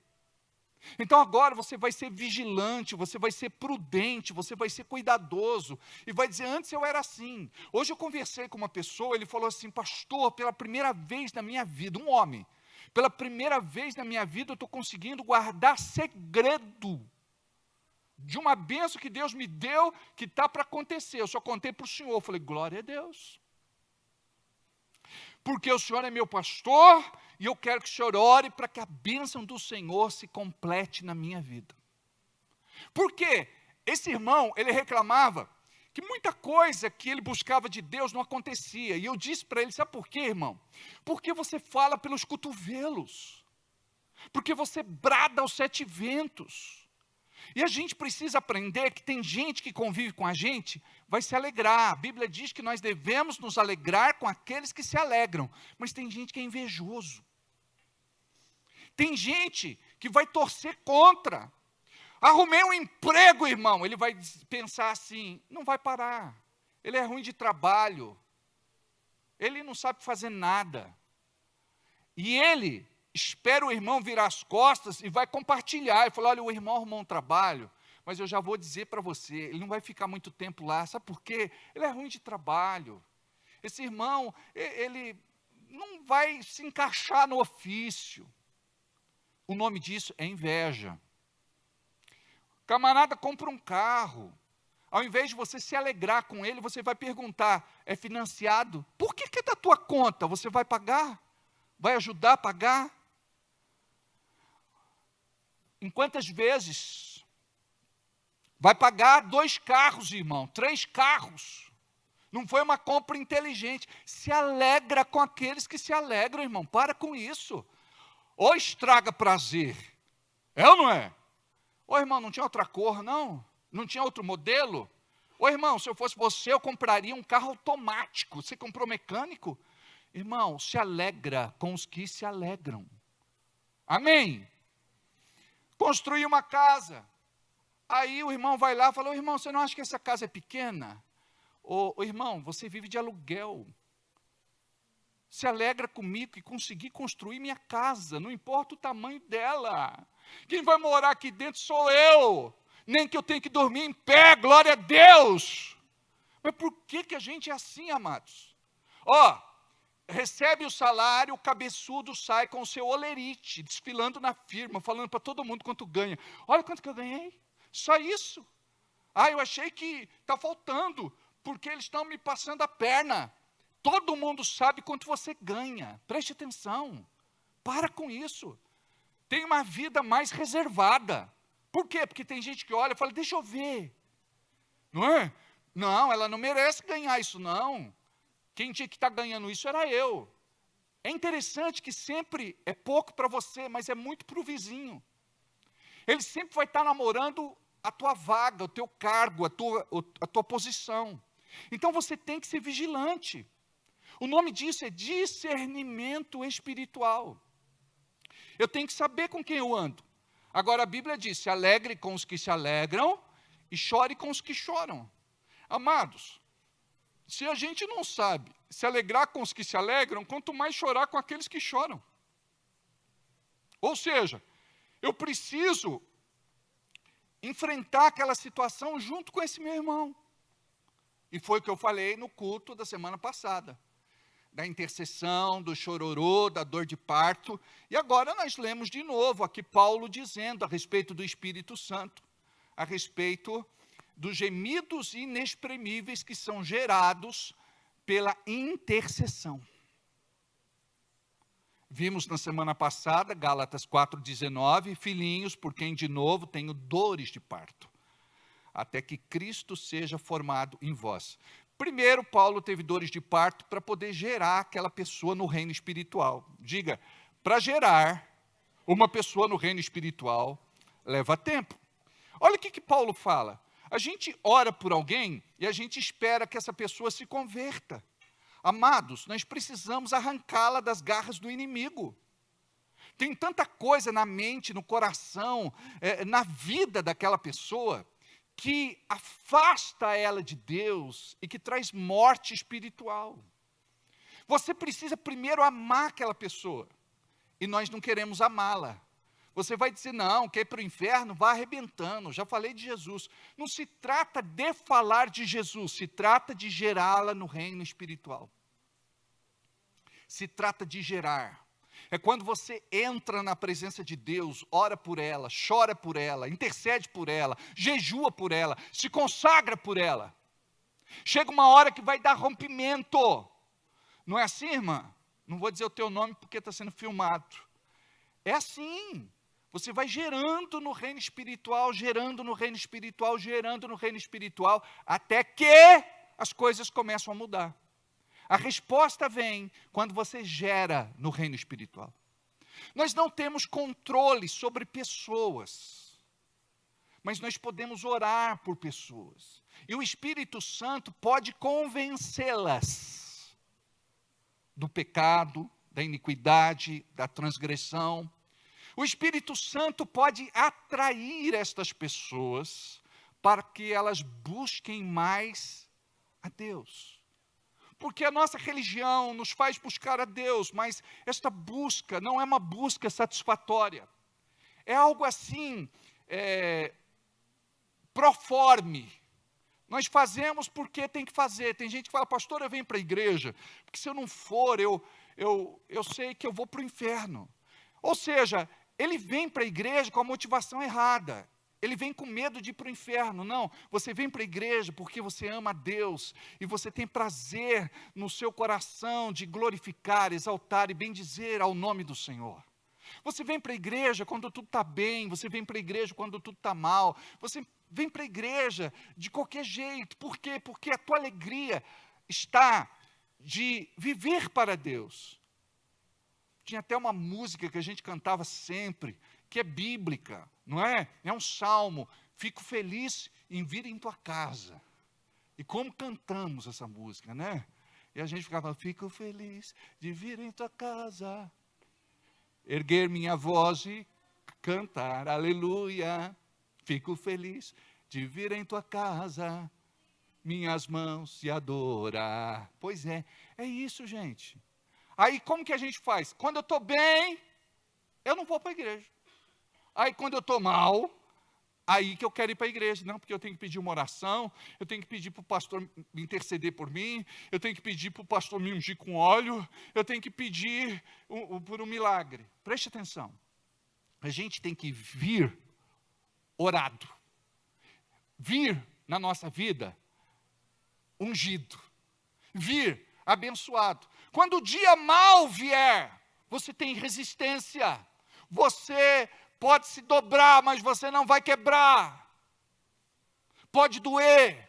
Então agora você vai ser vigilante, você vai ser prudente, você vai ser cuidadoso, e vai dizer, antes eu era assim. Hoje eu conversei com uma pessoa, ele falou assim, pastor, pela primeira vez na minha vida, um homem, pela primeira vez na minha vida eu estou conseguindo guardar segredo de uma bênção que Deus me deu, que está para acontecer. Eu só contei para o Senhor, eu falei, glória a Deus. Porque o Senhor é meu pastor, e eu quero que o Senhor ore para que a bênção do Senhor se complete na minha vida. Porque esse irmão, ele reclamava que muita coisa que ele buscava de Deus não acontecia. E eu disse para ele, sabe por quê, irmão? Porque você fala pelos cotovelos. Porque você brada aos 7 ventos. E a gente precisa aprender que tem gente que convive com a gente, vai se alegrar. A Bíblia diz que nós devemos nos alegrar com aqueles que se alegram. Mas tem gente que é invejoso. Tem gente que vai torcer contra. Arrumei um emprego, irmão. Ele vai pensar assim, não vai parar. Ele é ruim de trabalho. Ele não sabe fazer nada. E ele espera o irmão virar as costas e vai compartilhar. Ele fala, olha, o irmão arrumou um trabalho, mas eu já vou dizer para você, ele não vai ficar muito tempo lá. Sabe por quê? Ele é ruim de trabalho. Esse irmão, ele não vai se encaixar no ofício. O nome disso é inveja. Camarada compra um carro, ao invés de você se alegrar com ele, você vai perguntar, é financiado? Por que é da tua conta? Você vai pagar? Vai ajudar a pagar? Em quantas vezes? Vai pagar 2 carros, irmão, 3 carros. Não foi uma compra inteligente. Se alegra com aqueles que se alegram, irmão, para com isso. Ou estraga prazer, é ou não é? Ô irmão, não tinha outra cor, não? Não tinha outro modelo? Ô irmão, se eu fosse você, eu compraria um carro automático. Você comprou mecânico? Irmão, se alegra com os que se alegram. Amém? Construir uma casa. Aí o irmão vai lá e fala, ô irmão, você não acha que essa casa é pequena? Ô irmão, você vive de aluguel. Se alegra comigo que consegui construir minha casa, não importa o tamanho dela. Quem vai morar aqui dentro sou eu, nem que eu tenha que dormir em pé, glória a Deus. Mas por que a gente é assim, amados? Recebe o salário, o cabeçudo sai com o seu olerite, desfilando na firma, falando para todo mundo quanto ganha. Olha quanto que eu ganhei, só isso. Eu achei que está faltando, porque eles estão me passando a perna. Todo mundo sabe quanto você ganha, preste atenção, para com isso. Tem uma vida mais reservada. Por quê? Porque tem gente que olha e fala, deixa eu ver. Não é? Não, ela não merece ganhar isso não. Quem tinha que estar ganhando isso era eu. É interessante que sempre é pouco para você, mas é muito para o vizinho. Ele sempre vai estar namorando a tua vaga, o teu cargo, a tua posição. Então você tem que ser vigilante. O nome disso é discernimento espiritual. Eu tenho que saber com quem eu ando. Agora a Bíblia diz, se alegre com os que se alegram e chore com os que choram. Amados, se a gente não sabe se alegrar com os que se alegram, quanto mais chorar com aqueles que choram. Ou seja, eu preciso enfrentar aquela situação junto com esse meu irmão. E foi o que eu falei no culto da semana passada. Da intercessão, do chororô, da dor de parto. E agora nós lemos de novo aqui Paulo dizendo a respeito do Espírito Santo, a respeito dos gemidos inexprimíveis que são gerados pela intercessão. Vimos na semana passada, Gálatas 4,19, filhinhos, por quem de novo tenho dores de parto, até que Cristo seja formado em vós. Primeiro, Paulo teve dores de parto para poder gerar aquela pessoa no reino espiritual. Diga, para gerar uma pessoa no reino espiritual, leva tempo. Olha o que Paulo fala. A gente ora por alguém e a gente espera que essa pessoa se converta. Amados, nós precisamos arrancá-la das garras do inimigo. Tem tanta coisa na mente, no coração, na vida daquela pessoa, que afasta ela de Deus e que traz morte espiritual. Você precisa primeiro amar aquela pessoa, e nós não queremos amá-la. Você vai dizer, não, quer ir para o inferno? Vá arrebentando, já falei de Jesus. Não se trata de falar de Jesus, se trata de gerá-la no reino espiritual. Se trata de gerar. É quando você entra na presença de Deus, ora por ela, chora por ela, intercede por ela, jejua por ela, se consagra por ela. Chega uma hora que vai dar rompimento. Não é assim, irmã? Não vou dizer o teu nome porque está sendo filmado. É assim. Você vai gerando no reino espiritual, gerando no reino espiritual, gerando no reino espiritual, até que as coisas começam a mudar. A resposta vem quando você gera no reino espiritual. Nós não temos controle sobre pessoas, mas nós podemos orar por pessoas. E o Espírito Santo pode convencê-las do pecado, da iniquidade, da transgressão. O Espírito Santo pode atrair estas pessoas para que elas busquem mais a Deus. Porque a nossa religião nos faz buscar a Deus, mas esta busca não é uma busca satisfatória. É algo assim, proforme. Nós fazemos porque tem que fazer. Tem gente que fala, pastor, eu venho para a igreja, porque se eu não for, eu sei que eu vou para o inferno. Ou seja, ele vem para a igreja com a motivação errada. Ele vem com medo de ir para o inferno. Não, você vem para a igreja porque você ama a Deus e você tem prazer no seu coração de glorificar, exaltar e bendizer ao nome do Senhor. Você vem para a igreja quando tudo está bem, você vem para a igreja quando tudo está mal, você vem para a igreja de qualquer jeito. Por quê? Porque a tua alegria está de viver para Deus. Tinha até uma música que a gente cantava sempre, que é bíblica, não é? É um salmo. Fico feliz em vir em tua casa. E como cantamos essa música, né? E a gente ficava, fico feliz de vir em tua casa, erguer minha voz e cantar, aleluia. Fico feliz de vir em tua casa, minhas mãos se adorar. Pois é isso, gente. Aí como que a gente faz? Quando eu estou bem, eu não vou para a igreja. Aí quando eu estou mal, aí que eu quero ir para a igreja. Não, porque eu tenho que pedir uma oração, eu tenho que pedir para o pastor interceder por mim, eu tenho que pedir para o pastor me ungir com óleo, eu tenho que pedir por um milagre. Preste atenção. A gente tem que vir orado. Vir na nossa vida ungido. Vir abençoado. Quando o dia mal vier, você tem resistência. Você pode se dobrar, mas você não vai quebrar. Pode doer.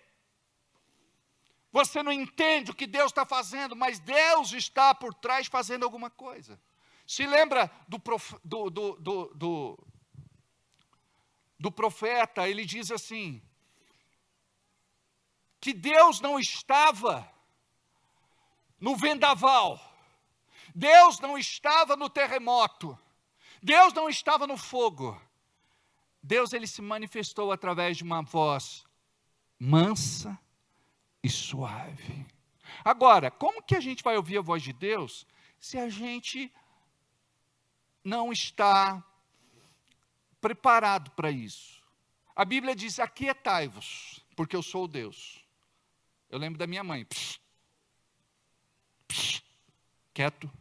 Você não entende o que Deus está fazendo, mas Deus está por trás fazendo alguma coisa. Se lembra do profeta, ele diz assim, que Deus não estava no vendaval, Deus não estava no terremoto, Deus não estava no fogo. Deus, ele se manifestou através de uma voz mansa e suave. Agora, como que a gente vai ouvir a voz de Deus se a gente não está preparado para isso? A Bíblia diz, aquietai-vos, porque eu sou o Deus. Eu lembro da minha mãe. Quieto.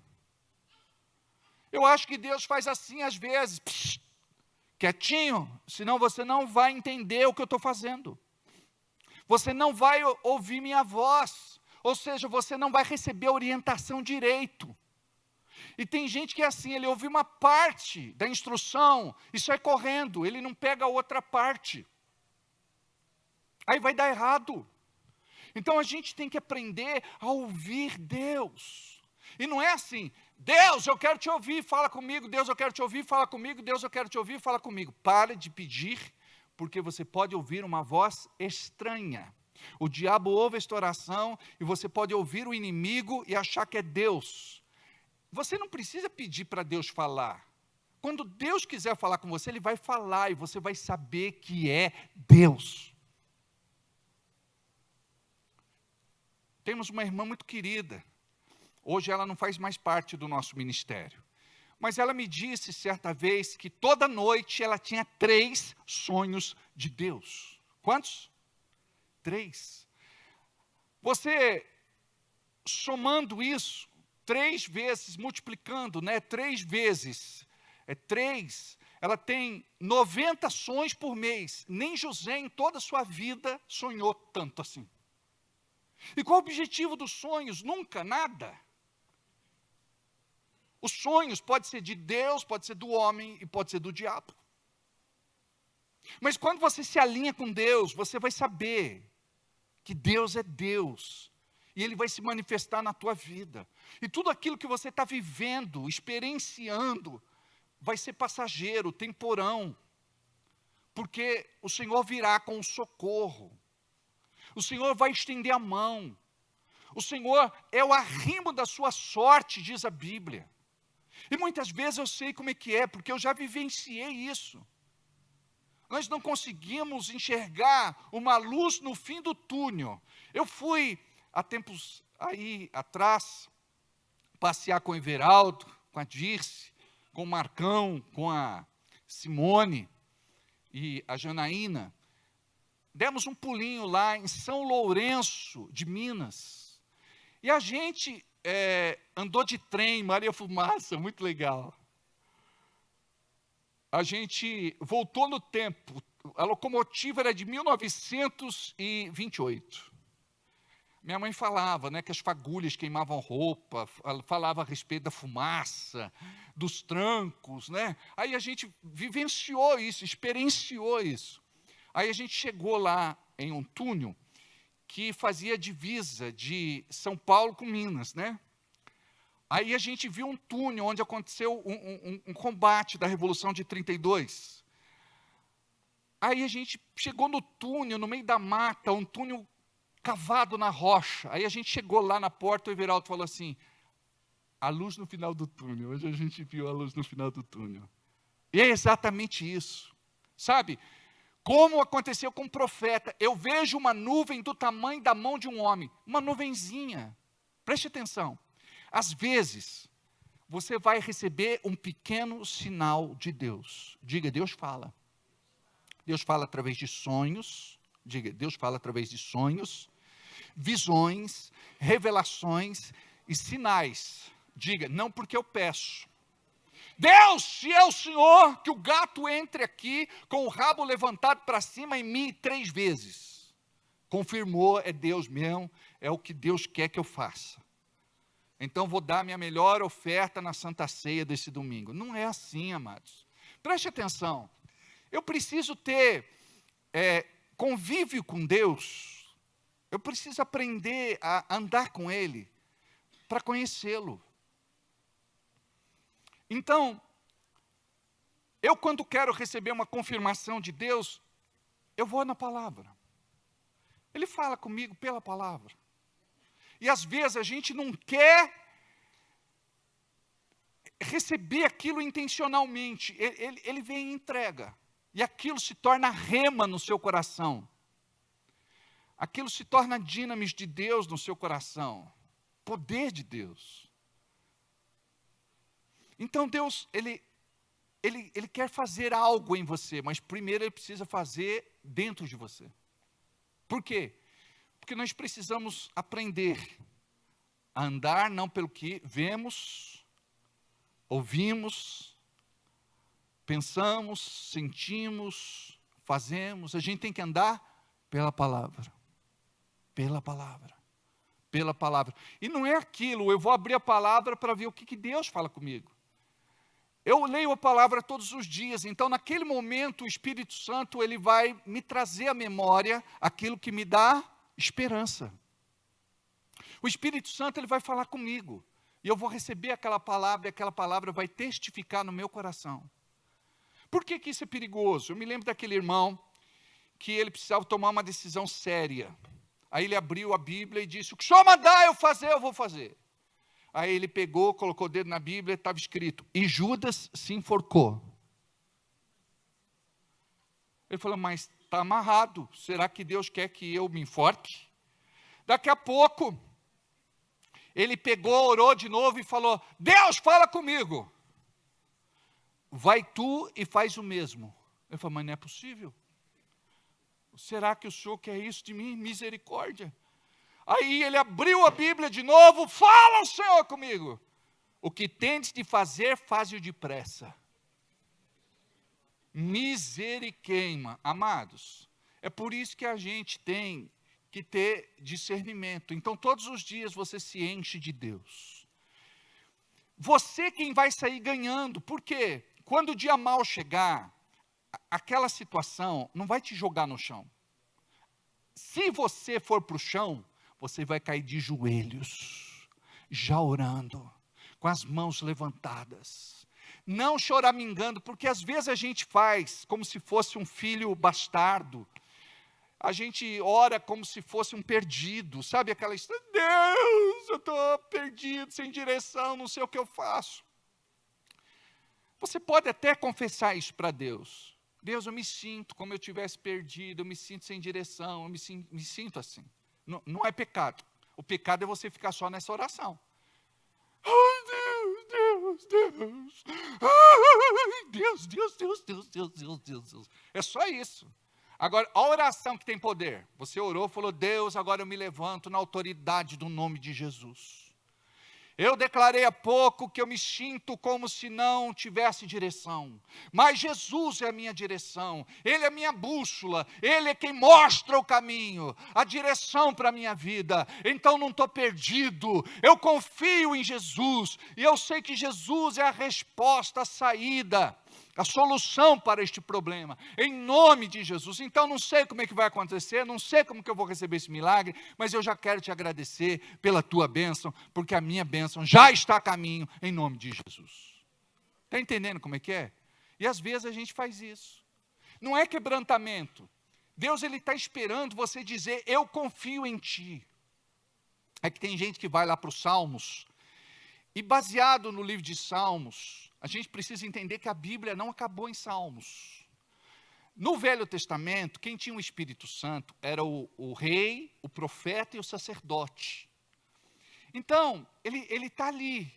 Eu acho que Deus faz assim às vezes. Quietinho, senão você não vai entender o que eu estou fazendo. Você não vai ouvir minha voz. Ou seja, você não vai receber a orientação direito. E tem gente que é assim, ele ouve uma parte da instrução e sai correndo, ele não pega a outra parte. Aí vai dar errado. Então a gente tem que aprender a ouvir Deus. E não é assim, Deus, eu quero te ouvir, fala comigo, Deus, eu quero te ouvir, fala comigo, Deus, eu quero te ouvir, fala comigo. Pare de pedir, porque você pode ouvir uma voz estranha. O diabo ouve esta oração e você pode ouvir o inimigo e achar que é Deus. Você não precisa pedir para Deus falar. Quando Deus quiser falar com você, Ele vai falar e você vai saber que é Deus. Temos uma irmã muito querida. Hoje ela não faz mais parte do nosso ministério. Mas ela me disse certa vez que toda noite ela tinha 3 sonhos de Deus. Quantos? 3. Você, somando isso, 3 vezes, multiplicando, 3 vezes, 3, ela tem 90 sonhos por mês. Nem José, em toda a sua vida, sonhou tanto assim. E qual o objetivo dos sonhos? Nunca, nada. Os sonhos pode ser de Deus, pode ser do homem e pode ser do diabo. Mas quando você se alinha com Deus, você vai saber que Deus é Deus. E Ele vai se manifestar na tua vida. E tudo aquilo que você está vivendo, experienciando, vai ser passageiro, temporão. Porque o Senhor virá com o socorro. O Senhor vai estender a mão. O Senhor é o arrimo da sua sorte, diz a Bíblia. E muitas vezes eu sei como é que é, porque eu já vivenciei isso. Nós não conseguimos enxergar uma luz no fim do túnel. Eu fui, há tempos aí atrás, passear com o Everaldo, com a Dirce, com o Marcão, com a Simone e a Janaína. Demos um pulinho lá em São Lourenço, de Minas. E a gente andou de trem, Maria Fumaça, muito legal. A gente voltou no tempo. A locomotiva era de 1928. Minha mãe falava, que as fagulhas queimavam roupa, falava a respeito da fumaça, dos trancos, Aí a gente vivenciou isso, experienciou isso. Aí a gente chegou lá em um túnel que fazia divisa de São Paulo com Minas, Aí a gente viu um túnel onde aconteceu um combate da Revolução de 32. Aí a gente chegou no túnel, no meio da mata, um túnel cavado na rocha. Aí a gente chegou lá na porta, o Everaldo falou assim, a luz no final do túnel. Hoje a gente viu a luz no final do túnel. E é exatamente isso. Sabe? Como aconteceu com o profeta. Eu vejo uma nuvem do tamanho da mão de um homem. Uma nuvenzinha. Preste atenção. Às vezes, você vai receber um pequeno sinal de Deus. Diga, Deus fala. Deus fala através de sonhos. Diga, Deus fala através de sonhos, visões, revelações e sinais. Diga, não porque eu peço. Deus, se é o Senhor, que o gato entre aqui com o rabo levantado para cima em mim 3 vezes. Confirmou, é Deus mesmo, é o que Deus quer que eu faça. Então vou dar minha melhor oferta na Santa Ceia desse domingo. Não é assim, amados. Preste atenção. Eu preciso ter convívio com Deus. Eu preciso aprender a andar com Ele para conhecê-lo. Então, eu quando quero receber uma confirmação de Deus, eu vou na palavra. Ele fala comigo pela palavra. E às vezes a gente não quer receber aquilo intencionalmente. Ele vem e entrega. E aquilo se torna rema no seu coração. Aquilo se torna dinamis de Deus no seu coração. Poder de Deus. Então Deus, Ele quer fazer algo em você, mas primeiro Ele precisa fazer dentro de você. Por quê? Porque nós precisamos aprender a andar não pelo que vemos, ouvimos, pensamos, sentimos, fazemos. A gente tem que andar pela palavra. Pela palavra. Pela palavra. E não é aquilo, eu vou abrir a palavra para ver o que Deus fala comigo. Eu leio a palavra todos os dias, então naquele momento o Espírito Santo ele vai me trazer à memória aquilo que me dá esperança. O Espírito Santo ele vai falar comigo, e eu vou receber aquela palavra, e aquela palavra vai testificar no meu coração. Por que que isso é perigoso? Eu me lembro daquele irmão que ele precisava tomar uma decisão séria. Aí ele abriu a Bíblia e disse, o que o senhor mandar eu fazer, eu vou fazer. Aí ele pegou, colocou o dedo na Bíblia, estava escrito, e Judas se enforcou. Ele falou, mas está amarrado, será que Deus quer que eu me enforque? Daqui a pouco, ele pegou, orou de novo e falou, Deus fala comigo. Vai tu e faz o mesmo. Eu falei, mas não é possível. Será que o senhor quer isso de mim? Misericórdia. Aí ele abriu a Bíblia de novo, fala o Senhor comigo. O que tendes de fazer, faze-o depressa. Misericórdia, amados. É por isso que a gente tem que ter discernimento. Então todos os dias você se enche de Deus. Você quem vai sair ganhando. Por quê? Quando o dia mau chegar, aquela situação não vai te jogar no chão. Se você for para o chão, você vai cair de joelhos, já orando, com as mãos levantadas, não choramingando, porque às vezes a gente faz como se fosse um filho bastardo, a gente ora como se fosse um perdido, sabe aquela história, Deus, eu estou perdido, sem direção, não sei o que eu faço. Você pode até confessar isso para Deus, Deus, eu me sinto como eu tivesse perdido, eu me sinto sem direção, eu me sinto assim. Não é pecado. O pecado é você ficar só nessa oração. Ai, Deus, Deus, Deus. Ai, Deus, Deus, Deus, Deus, Deus, Deus, Deus, Deus. É só isso. Agora, a oração que tem poder. Você orou, falou, Deus, agora eu me levanto na autoridade do nome de Jesus. Eu declarei há pouco que eu me sinto como se não tivesse direção. Mas Jesus é a minha direção. Ele é a minha bússola. Ele é quem mostra o caminho, a direção para a minha vida. Então não estou perdido. Eu confio em Jesus. E eu sei que Jesus é a resposta, a saída, a solução para este problema, em nome de Jesus. Então não sei como é que vai acontecer, não sei como que eu vou receber esse milagre, mas eu já quero te agradecer pela tua bênção, porque a minha bênção já está a caminho, em nome de Jesus. Está entendendo como é que é? E às vezes a gente faz isso. Não é quebrantamento. Deus ele está esperando você dizer, eu confio em ti. É que tem gente que vai lá para os Salmos, e baseado no livro de Salmos, a gente precisa entender que a Bíblia não acabou em Salmos. No Velho Testamento, quem tinha o Espírito Santo era o rei, o profeta e o sacerdote. Então, ele está ali,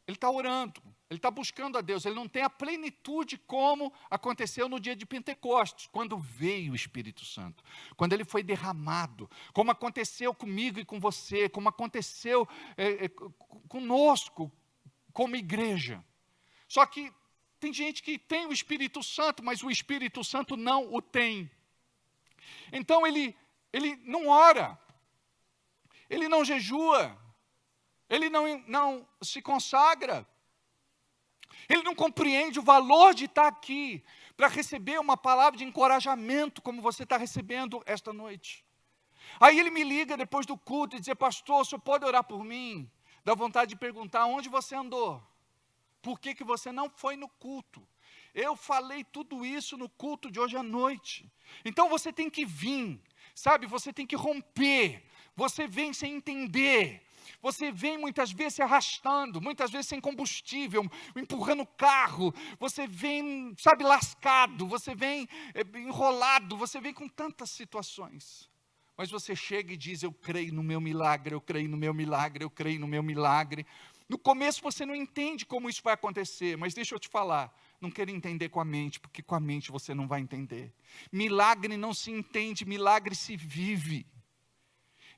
ele está orando, ele está buscando a Deus, ele não tem a plenitude como aconteceu no dia de Pentecostes, quando veio o Espírito Santo, quando ele foi derramado, como aconteceu comigo e com você, como aconteceu conosco, como igreja. Só que tem gente que tem o Espírito Santo, mas o Espírito Santo não o tem. Então ele não ora, ele não jejua, ele não se consagra, ele não compreende o valor de estar aqui para receber uma palavra de encorajamento como você está recebendo esta noite. Aí ele me liga depois do culto e diz, pastor, o senhor pode orar por mim? Dá vontade de perguntar, onde você andou? Por que que você não foi no culto? Eu falei tudo isso no culto de hoje à noite. Então você tem que vir, sabe? Você tem que romper. Você vem sem entender. Você vem muitas vezes se arrastando, muitas vezes sem combustível, empurrando o carro. Você vem, sabe, lascado. Você vem enrolado. Você vem com tantas situações. Mas você chega e diz, eu creio no meu milagre, eu creio no meu milagre, eu creio no meu milagre. No começo você não entende como isso vai acontecer, mas deixa eu te falar, não quero entender com a mente, porque com a mente você não vai entender. Milagre não se entende, milagre se vive.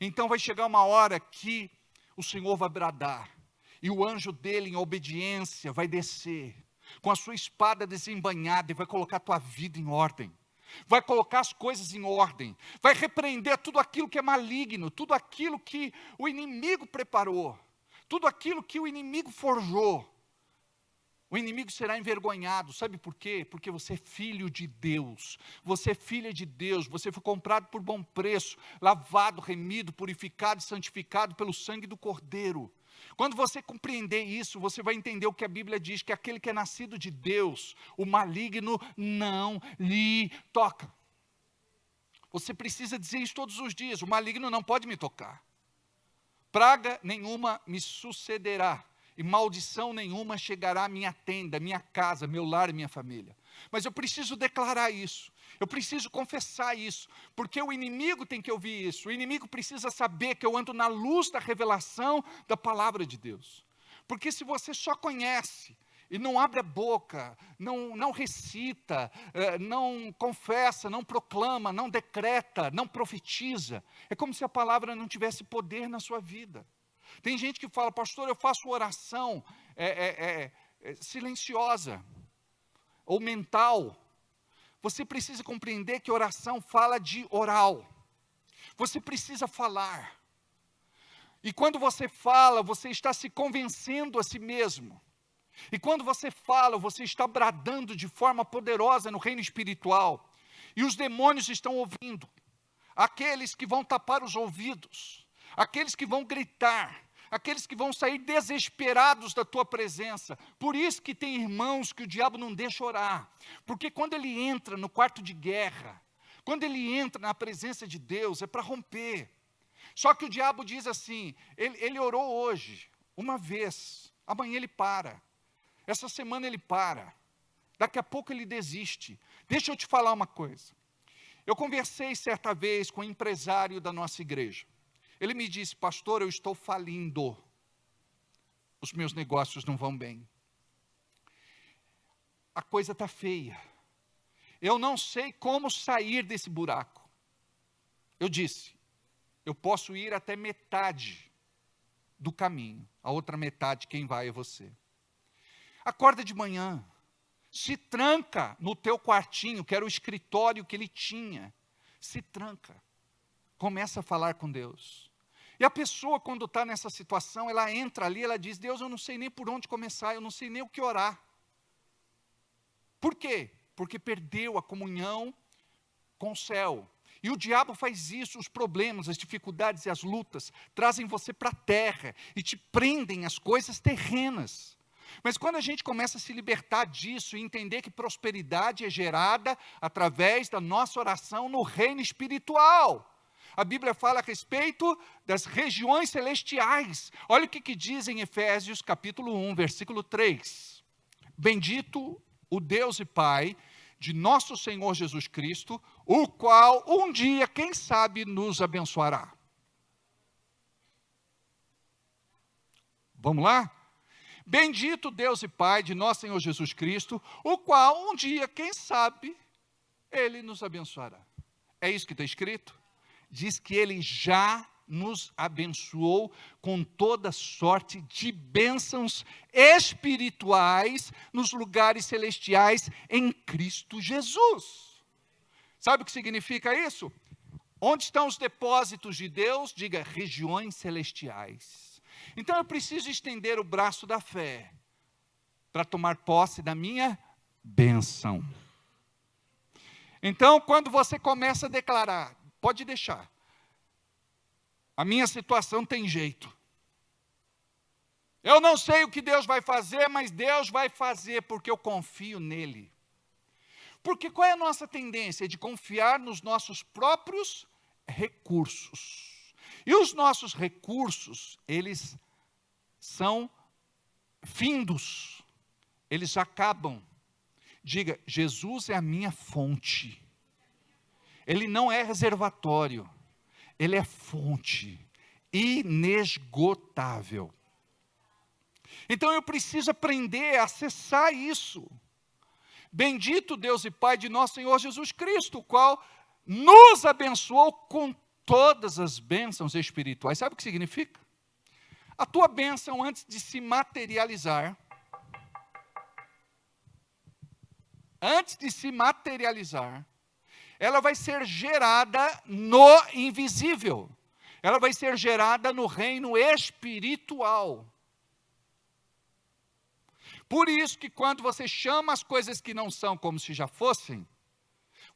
Então vai chegar uma hora que o Senhor vai bradar, e o anjo dele em obediência vai descer, com a sua espada desembainhada, e vai colocar a tua vida em ordem. Vai colocar as coisas em ordem, vai repreender tudo aquilo que é maligno, tudo aquilo que o inimigo preparou, tudo aquilo que o inimigo forjou. O inimigo será envergonhado. Sabe por quê? Porque você é filho de Deus. Você é filha de Deus. Você foi comprado por bom preço, lavado, remido, purificado e santificado pelo sangue do Cordeiro. Quando você compreender isso, você vai entender o que a Bíblia diz, que aquele que é nascido de Deus, o maligno não lhe toca. Você precisa dizer isso todos os dias: o maligno não pode me tocar. Praga nenhuma me sucederá, e maldição nenhuma chegará à minha tenda, minha casa, meu lar e minha família. Mas eu preciso declarar isso, eu preciso confessar isso, porque o inimigo tem que ouvir isso, o inimigo precisa saber que eu ando na luz da revelação da palavra de Deus. Porque se você só conhece e não abre a boca, não recita, não confessa, não proclama, não decreta, não profetiza, é como se a palavra não tivesse poder na sua vida. Tem gente que fala: pastor, eu faço oração silenciosa ou mental. Você precisa compreender que oração fala de oral. Você precisa falar. E quando você fala, você está se convencendo a si mesmo. E quando você fala, você está bradando de forma poderosa no reino espiritual. E os demônios estão ouvindo. Aqueles que vão tapar os ouvidos, aqueles que vão gritar, aqueles que vão sair desesperados da tua presença. Por isso que tem irmãos que o diabo não deixa orar. Porque quando ele entra no quarto de guerra, quando ele entra na presença de Deus, é para romper. Só que o diabo diz assim: ele orou hoje, uma vez, amanhã ele para. Essa semana ele para. Daqui a pouco ele desiste. Deixa eu te falar uma coisa. Eu conversei certa vez com um empresário da nossa igreja. Ele me disse: pastor, eu estou falindo. Os meus negócios não vão bem. A coisa está feia. Eu não sei como sair desse buraco. Eu disse: eu posso ir até metade do caminho. A outra metade, quem vai é você. Acorda de manhã. Se tranca no teu quartinho, que era o escritório que ele tinha. Se tranca. Começa a falar com Deus. E a pessoa, quando está nessa situação, ela entra ali, ela diz: Deus, eu não sei nem por onde começar, eu não sei nem o que orar. Por quê? Porque perdeu a comunhão com o céu. E o diabo faz isso, os problemas, as dificuldades e as lutas trazem você para a terra e te prendem às coisas terrenas. Mas quando a gente começa a se libertar disso e entender que prosperidade é gerada através da nossa oração no reino espiritual. A Bíblia fala a respeito das regiões celestiais. Olha o que diz em Efésios capítulo 1, versículo 3. Bendito o Deus e Pai de nosso Senhor Jesus Cristo, o qual um dia, quem sabe, nos abençoará. Vamos lá? Bendito Deus e Pai de nosso Senhor Jesus Cristo, o qual um dia, quem sabe, Ele nos abençoará. É isso que está escrito? Diz que Ele já nos abençoou com toda sorte de bênçãos espirituais nos lugares celestiais em Cristo Jesus. Sabe o que significa isso? Onde estão os depósitos de Deus? Diga: regiões celestiais. Então eu preciso estender o braço da fé para tomar posse da minha bênção. Então, quando você começa a declarar: pode deixar, a minha situação tem jeito. Eu não sei o que Deus vai fazer, mas Deus vai fazer porque eu confio nele. Porque qual é a nossa tendência? De confiar nos nossos próprios recursos. E os nossos recursos, eles são findos. Eles acabam. Diga: Jesus é a minha fonte. Ele não é reservatório. Ele é fonte inesgotável. Então eu preciso aprender a acessar isso. Bendito Deus e Pai de nosso Senhor Jesus Cristo, o qual nos abençoou com todas as bênçãos espirituais. Sabe o que significa? A tua bênção, antes de se materializar, ela vai ser gerada no invisível. Ela vai ser gerada no reino espiritual. Por isso que quando você chama as coisas que não são como se já fossem,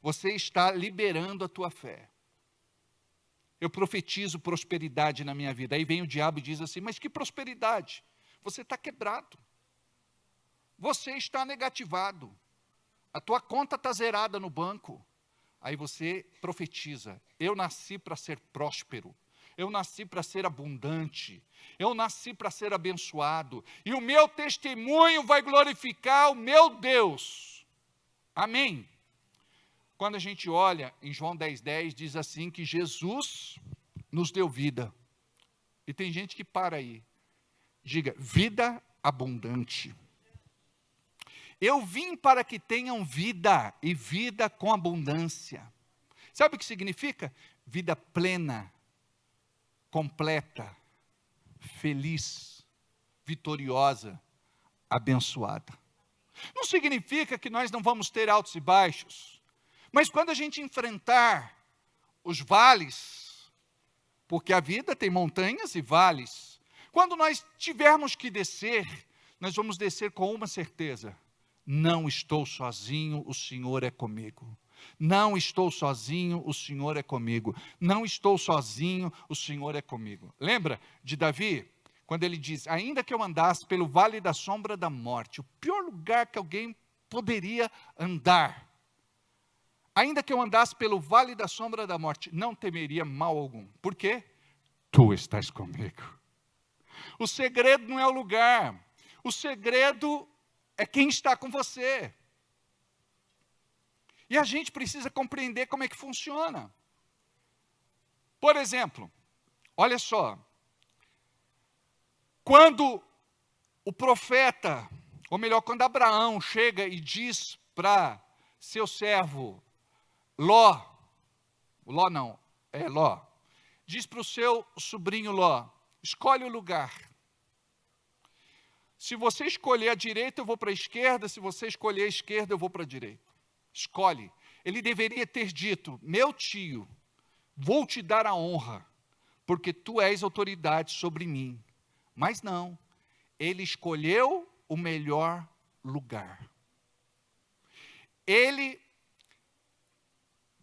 você está liberando a tua fé. Eu profetizo prosperidade na minha vida. Aí vem o diabo e diz assim, mas que prosperidade? Você está quebrado. Você está negativado. A tua conta está zerada no banco. Aí você profetiza, eu nasci para ser próspero. Eu nasci para ser abundante. Eu nasci para ser abençoado. E o meu testemunho vai glorificar o meu Deus. Amém? Quando a gente olha em João 10,10, diz assim que Jesus nos deu vida. E tem gente que para aí. Diga, vida abundante. Eu vim para que tenham vida, e vida com abundância. Sabe o que significa? Vida plena, completa, feliz, vitoriosa, abençoada. Não significa que nós não vamos ter altos e baixos, mas quando a gente enfrentar os vales, porque a vida tem montanhas e vales, quando nós tivermos que descer, nós vamos descer com uma certeza: não estou sozinho, o Senhor é comigo. Não estou sozinho, o Senhor é comigo. Não estou sozinho, o Senhor é comigo. Lembra de Davi? Quando ele diz, ainda que eu andasse pelo vale da sombra da morte, o pior lugar que alguém poderia andar. Ainda que eu andasse pelo vale da sombra da morte, não temeria mal algum. Por quê? Tu estás comigo. O segredo não é o lugar. O segredo é quem está com você. E a gente precisa compreender como é que funciona. Por exemplo, olha só. Quando o profeta, ou melhor, quando Abraão chega e diz para seu servo Ló, diz para o seu sobrinho Ló, escolhe o lugar. Se você escolher a direita, eu vou para a esquerda, se você escolher a esquerda, eu vou para a direita. Escolhe. Ele deveria ter dito, meu tio, vou te dar a honra, porque tu és autoridade sobre mim. Mas não, ele escolheu o melhor lugar. Ele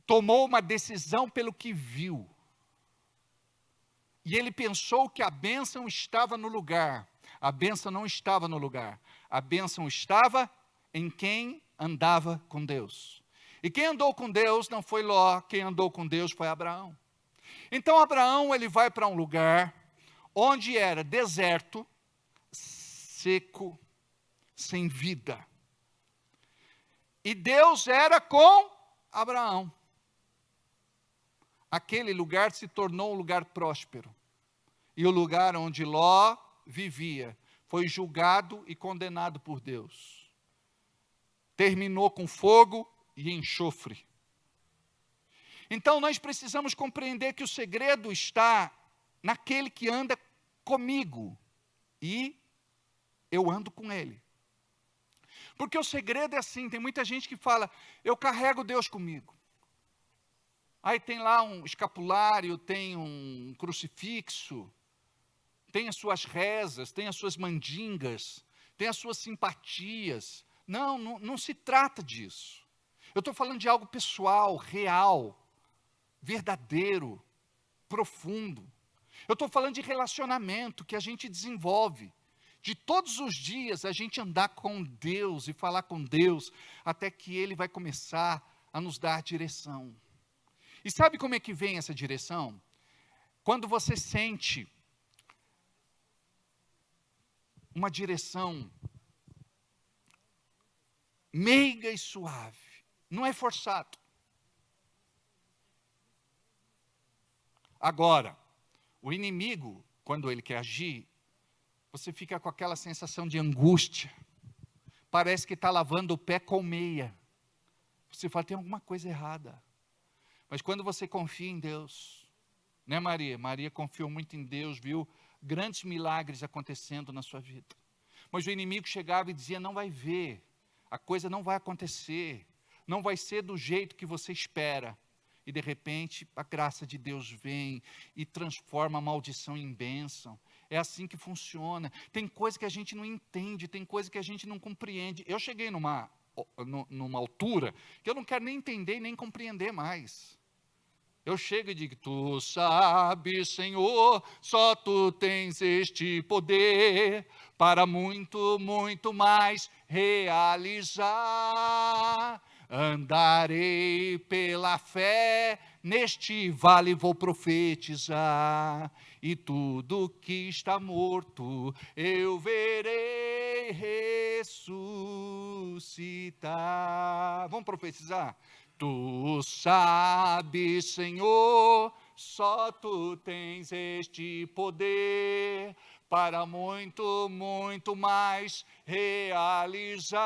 tomou uma decisão pelo que viu. E ele pensou que a bênção estava no lugar. A bênção não estava no lugar. A bênção estava em quem andava com Deus. E quem andou com Deus não foi Ló, quem andou com Deus foi Abraão. Então Abraão, ele vai para um lugar onde era deserto, seco, sem vida. E Deus era com Abraão. Aquele lugar se tornou um lugar próspero. E o lugar onde Ló vivia foi julgado e condenado por Deus. Terminou com fogo e enxofre. Então nós precisamos compreender que o segredo está naquele que anda comigo e eu ando com ele. Porque o segredo é assim, tem muita gente que fala, eu carrego Deus comigo. Aí tem lá um escapulário, tem um crucifixo, tem as suas rezas, tem as suas mandingas, tem as suas simpatias. Não se trata disso. Eu estou falando de algo pessoal, real, verdadeiro, profundo. Eu estou falando de relacionamento que a gente desenvolve. De todos os dias a gente andar com Deus e falar com Deus, até que Ele vai começar a nos dar direção. E sabe como é que vem essa direção? Quando você sente uma direção meiga e suave, não é forçado. Agora, o inimigo, quando ele quer agir, você fica com aquela sensação de angústia, parece que está lavando o pé com meia, você fala, tem alguma coisa errada. Mas quando você confia em Deus, né Maria? Maria confiou muito em Deus, viu grandes milagres acontecendo na sua vida. Mas o inimigo chegava e dizia, não vai ver, a coisa não vai acontecer, não vai ser do jeito que você espera. E de repente, a graça de Deus vem e transforma a maldição em bênção. É assim que funciona. Tem coisa que a gente não entende, tem coisa que a gente não compreende. Eu cheguei numa altura que eu não quero nem entender nem compreender mais. Eu chego e digo, tu sabes, Senhor, só tu tens este poder para muito, muito mais realizar. Andarei pela fé, neste vale vou profetizar, e tudo que está morto eu verei ressuscitar. Vamos profetizar? Tu sabes, Senhor, só tu tens este poder para muito, muito mais realizar.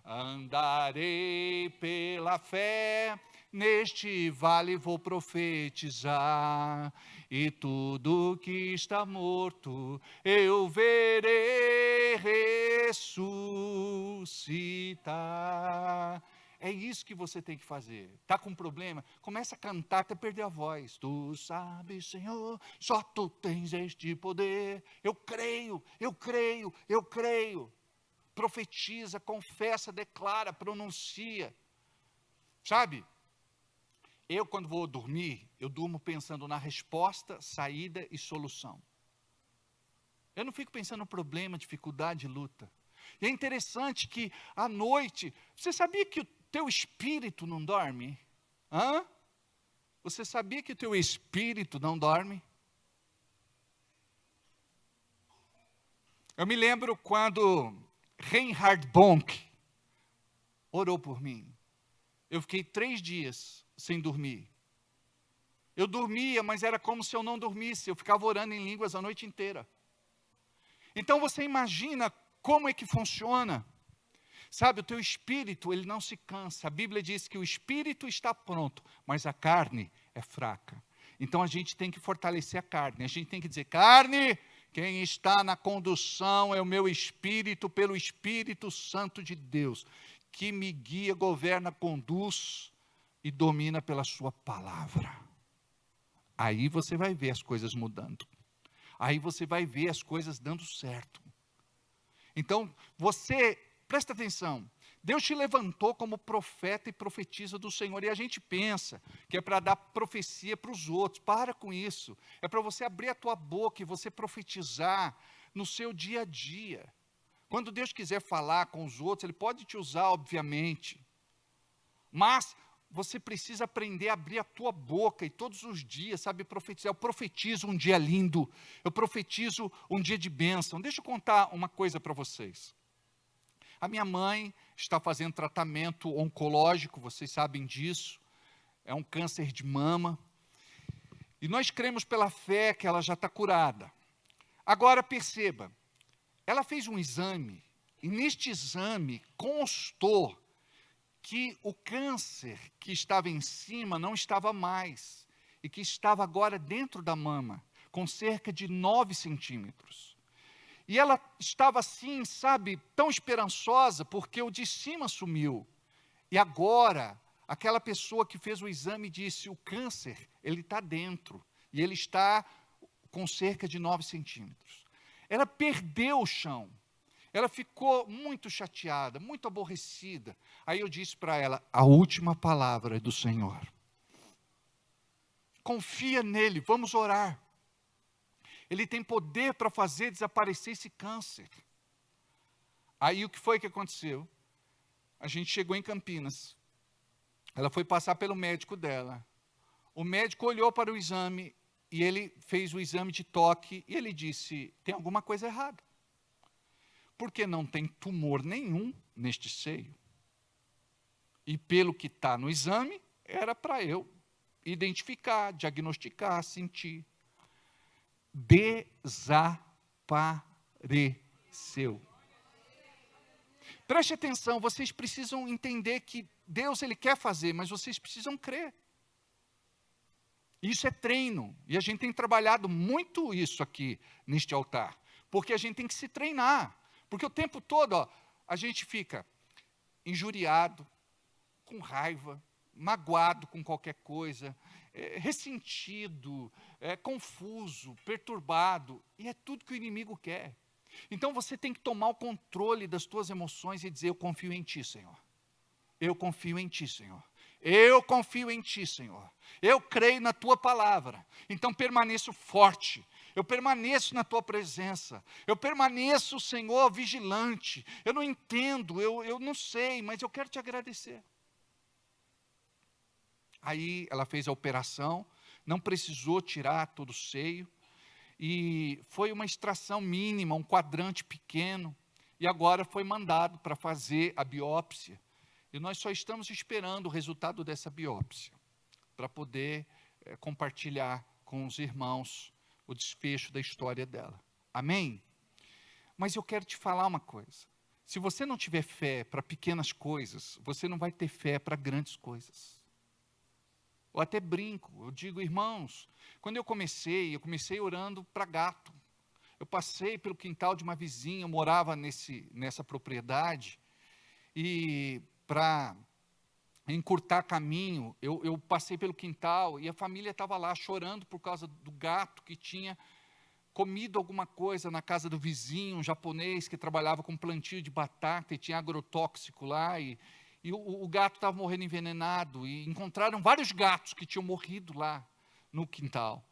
Andarei pela fé, neste vale vou profetizar, e tudo que está morto eu verei ressuscitar. É isso que você tem que fazer. Está com problema? Começa a cantar até perder a voz. Tu sabes, Senhor, só tu tens este poder. Eu creio, eu creio, eu creio. Profetiza, confessa, declara, pronuncia. Sabe? Eu, quando vou dormir, eu durmo pensando na resposta, saída e solução. Eu não fico pensando no problema, dificuldade, luta. E é interessante que, à noite, você sabia que o teu espírito não dorme? Hã? Você sabia que o teu espírito não dorme? Eu me lembro quando Reinhard Bonk orou por mim. Eu fiquei 3 dias sem dormir. Eu dormia, mas era como se eu não dormisse. Eu ficava orando em línguas a noite inteira. Então você imagina como é que funciona. Sabe, o teu espírito, ele não se cansa. A Bíblia diz que o espírito está pronto, mas a carne é fraca. Então a gente tem que fortalecer a carne. A gente tem que dizer, carne, quem está na condução é o meu espírito, pelo Espírito Santo de Deus, que me guia, governa, conduz e domina pela sua palavra. Aí você vai ver as coisas mudando. Aí você vai ver as coisas dando certo. Então, você, presta atenção, Deus te levantou como profeta e profetiza do Senhor, e a gente pensa que é para dar profecia para os outros. Para com isso. É para você abrir a tua boca e você profetizar no seu dia a dia. Quando Deus quiser falar com os outros, Ele pode te usar, obviamente. Mas você precisa aprender a abrir a tua boca e todos os dias, sabe, profetizar. Eu profetizo um dia lindo, eu profetizo um dia de bênção. Deixa eu contar uma coisa para vocês. A minha mãe está fazendo tratamento oncológico, vocês sabem disso, é um câncer de mama, e nós cremos pela fé que ela já está curada. Agora perceba, ela fez um exame, e neste exame constou que o câncer que estava em cima não estava mais, e que estava agora dentro da mama, com cerca de 9 centímetros. E ela estava assim, sabe, tão esperançosa, porque o de cima sumiu. E agora, aquela pessoa que fez o exame disse, o câncer, ele está dentro, e ele está com cerca de 9 centímetros. Ela perdeu o chão. Ela ficou muito chateada, muito aborrecida. Aí eu disse para ela, a última palavra é do Senhor. Confia nele, vamos orar. Ele tem poder para fazer desaparecer esse câncer. Aí o que foi que aconteceu? A gente chegou em Campinas. Ela foi passar pelo médico dela. O médico olhou para o exame e ele fez o exame de toque e ele disse, tem alguma coisa errada. Porque não tem tumor nenhum neste seio. E pelo que está no exame, era para eu identificar, diagnosticar, sentir. Desapareceu. Preste atenção, vocês precisam entender que Deus, Ele quer fazer, mas vocês precisam crer. Isso é treino, e a gente tem trabalhado muito isso aqui, neste altar, porque a gente tem que se treinar, porque o tempo todo, a gente fica injuriado, com raiva, magoado com qualquer coisa, ressentido, confuso, perturbado, e é tudo que o inimigo quer. Então você tem que tomar o controle das tuas emoções e dizer: eu confio em Ti, Senhor. Eu confio em Ti, Senhor. Eu confio em Ti, Senhor. Eu creio na Tua palavra. Então permaneço forte. Eu permaneço na Tua presença. Eu permaneço, Senhor, vigilante. Eu não entendo, eu não sei, mas eu quero Te agradecer. Aí ela fez a operação, não precisou tirar todo o seio, e foi uma extração mínima, um quadrante pequeno, e agora foi mandado para fazer a biópsia. E nós só estamos esperando o resultado dessa biópsia, para poder compartilhar com os irmãos o desfecho da história dela. Amém? Mas eu quero te falar uma coisa. Se você não tiver fé para pequenas coisas, você não vai ter fé para grandes coisas. Eu até brinco, eu digo: irmãos, quando eu comecei orando para gato. Eu passei pelo quintal de uma vizinha, eu morava nessa propriedade, e para encurtar caminho, eu passei pelo quintal, e a família estava lá chorando por causa do gato que tinha comido alguma coisa na casa do vizinho, um japonês que trabalhava com plantio de batata, e tinha agrotóxico lá, e o gato estava morrendo envenenado, e encontraram vários gatos que tinham morrido lá no quintal.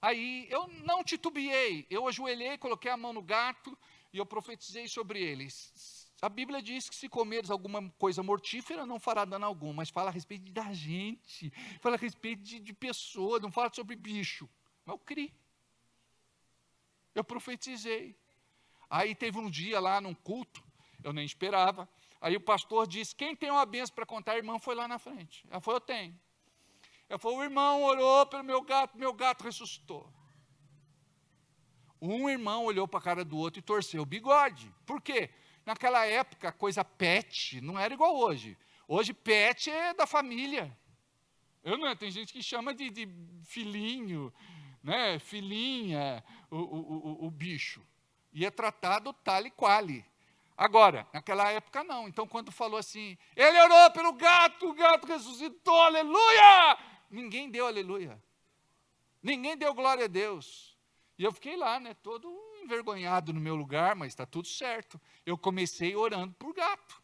Aí eu não titubeei, eu ajoelhei, coloquei a mão no gato, e eu profetizei sobre eles. A Bíblia diz que se comeres alguma coisa mortífera, não fará dano algum, mas fala a respeito da gente, fala a respeito de pessoas, não fala sobre bicho. Mas eu criei. Eu profetizei. Aí teve um dia lá num culto, eu nem esperava, aí o pastor disse: quem tem uma bênção para contar? A irmã foi lá na frente. Ela falou: eu tenho. Ela falou: o irmão orou pelo meu gato ressuscitou. Um irmão olhou para a cara do outro e torceu o bigode. Por quê? Naquela época, a coisa pet não era igual hoje. Hoje, pet é da família. Tem gente que chama de filhinho, né? Filhinha, o bicho. E é tratado tal e quale. Agora, naquela época não. Então, quando falou assim: ele orou pelo gato, o gato ressuscitou, aleluia! Ninguém deu aleluia. Ninguém deu glória a Deus. E eu fiquei lá, né, todo envergonhado no meu lugar, mas está tudo certo. Eu comecei orando por gato.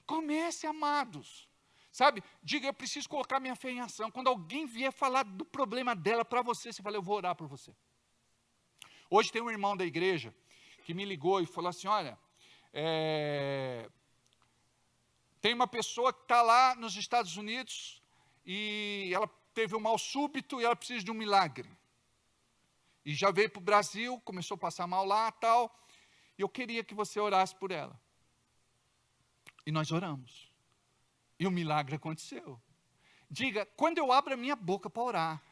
Comece, amados. Sabe, diga: eu preciso colocar minha fé em ação. Quando alguém vier falar do problema dela para você, você fala: eu vou orar por você. Hoje tem um irmão da igreja que me ligou e falou assim: olha, tem uma pessoa que está lá nos Estados Unidos e ela teve um mal súbito e ela precisa de um milagre. E já veio para o Brasil, começou a passar mal lá e tal, e eu queria que você orasse por ela. E nós oramos. E o milagre aconteceu. Diga: quando eu abro a minha boca para orar,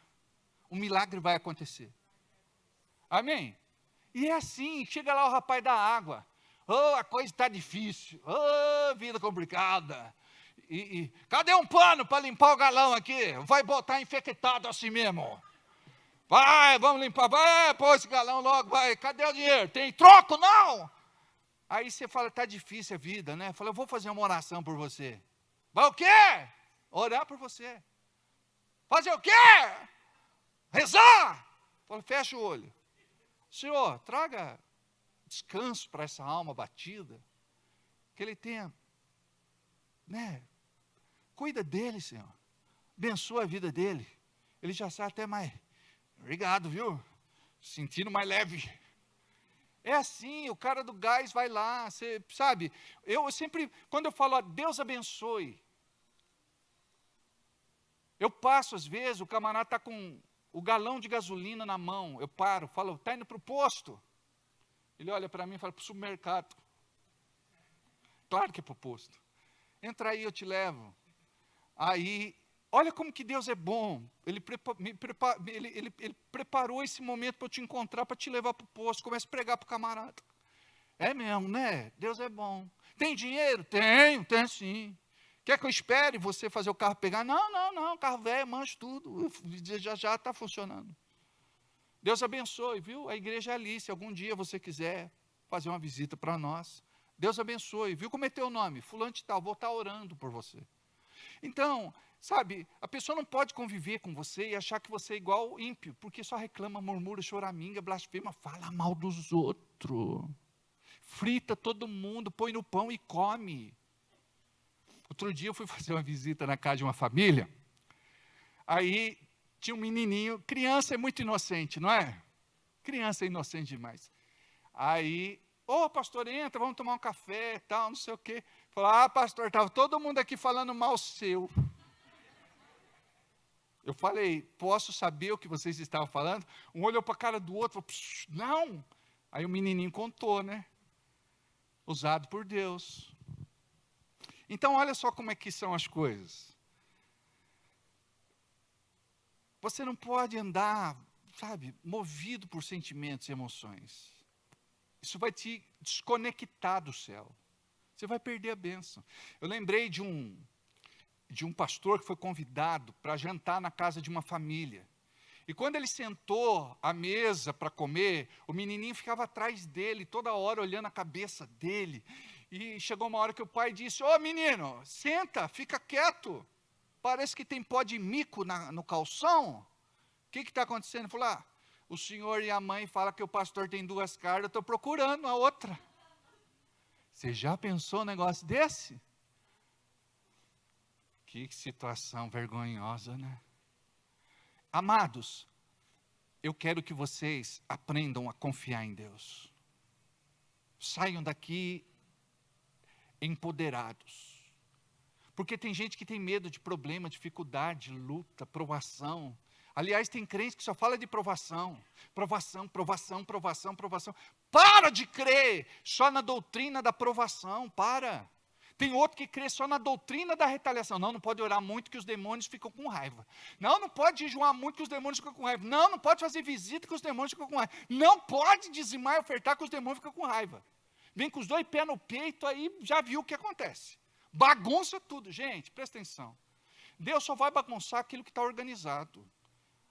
o milagre vai acontecer. Amém? E é assim, chega lá o rapaz da água. Oh, a coisa está difícil. Oh, vida complicada. Cadê um pano para limpar o galão aqui? Vai botar infectado assim mesmo. Vai, vamos limpar. Vai, pô esse galão logo, vai. Cadê o dinheiro? Tem troco? Não. Aí você fala: está difícil a vida, né? Fala: eu vou fazer uma oração por você. Vai o quê? Orar por você. Fazer o quê? Rezar. Fala: fecha o olho. Senhor, traga descanso para essa alma batida, que ele tenha, né? Cuida dele, Senhor. Abençoa a vida dele. Ele já está até mais, obrigado, viu? Sentindo mais leve. É assim, o cara do gás vai lá, você sabe, eu sempre, quando eu falo: Deus abençoe, eu passo às vezes, o camarada está com o galão de gasolina na mão, eu paro, falo: está indo para o posto? Ele olha para mim e fala: para o supermercado. Claro que é para o posto. Entra aí, eu te levo. Aí, olha como que Deus é bom. Ele preparou esse momento para eu te encontrar, para te levar para o posto. Começa a pregar para o camarada. É mesmo, né? Deus é bom. Tem dinheiro? Tenho sim. Quer que eu espere você fazer o carro pegar? Não, carro velho, manjo tudo. Já está funcionando. Deus abençoe, viu? A igreja é ali, se algum dia você quiser fazer uma visita para nós. Deus abençoe, viu? Como é teu nome? Fulano de tal, vou estar orando por você. Então, sabe, a pessoa não pode conviver com você e achar que você é igual ímpio, porque só reclama, murmura, choraminga, blasfema, fala mal dos outros. Frita todo mundo, põe no pão e come. Outro dia eu fui fazer uma visita na casa de uma família, aí tinha um menininho, criança é muito inocente, não é? Criança é inocente demais. Aí, pastor, entra, vamos tomar um café, tal, não sei o quê. Falou, pastor, estava todo mundo aqui falando mal seu. Eu falei, posso saber o que vocês estavam falando? Um olhou para a cara do outro, falou, não. Aí o menininho contou, né? Usado por Deus. Então, olha só como é que são as coisas. Você não pode andar, sabe, movido por sentimentos e emoções. Isso vai te desconectar do céu. Você vai perder a bênção. Eu lembrei de um pastor que foi convidado para jantar na casa de uma família. E quando ele sentou à mesa para comer, o menininho ficava atrás dele, toda hora olhando a cabeça dele. E chegou uma hora que o pai disse, menino, senta, fica quieto. Parece que tem pó de mico no calção. O que está acontecendo? Ele falou, o senhor e a mãe falam que o pastor tem duas caras, eu estou procurando a outra. Você já pensou um negócio desse? Que situação vergonhosa, né? Amados, eu quero que vocês aprendam a confiar em Deus. Saiam daqui empoderados. Porque tem gente que tem medo de problema, dificuldade, luta, provação. Aliás, tem crente que só fala de provação. Provação, provação, provação, provação. Para de crer só na doutrina da provação, para. Tem outro que crê só na doutrina da retaliação. Não pode orar muito que os demônios ficam com raiva. Não pode jejuar muito que os demônios ficam com raiva. Não pode fazer visita que os demônios ficam com raiva. Não pode dizimar e ofertar que os demônios ficam com raiva. Vem com os dois pés no peito, aí já viu o que acontece. Bagunça tudo. Gente, presta atenção. Deus só vai bagunçar aquilo que está organizado.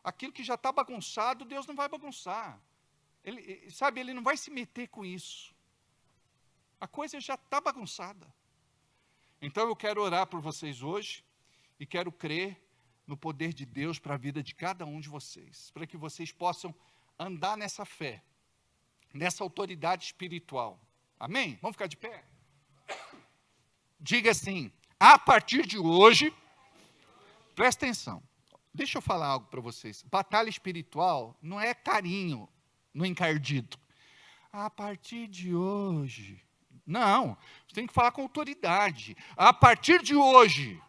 Aquilo que já está bagunçado, Deus não vai bagunçar. Ele não vai se meter com isso. A coisa já está bagunçada. Então eu quero orar por vocês hoje e quero crer no poder de Deus para a vida de cada um de vocês, para que vocês possam andar nessa fé, nessa autoridade espiritual. Amém? Vamos ficar de pé? Diga assim, a partir de hoje, presta atenção, deixa eu falar algo para vocês. Batalha espiritual não é carinho no encardido. A partir de hoje... Não, você tem que falar com autoridade. A partir de hoje,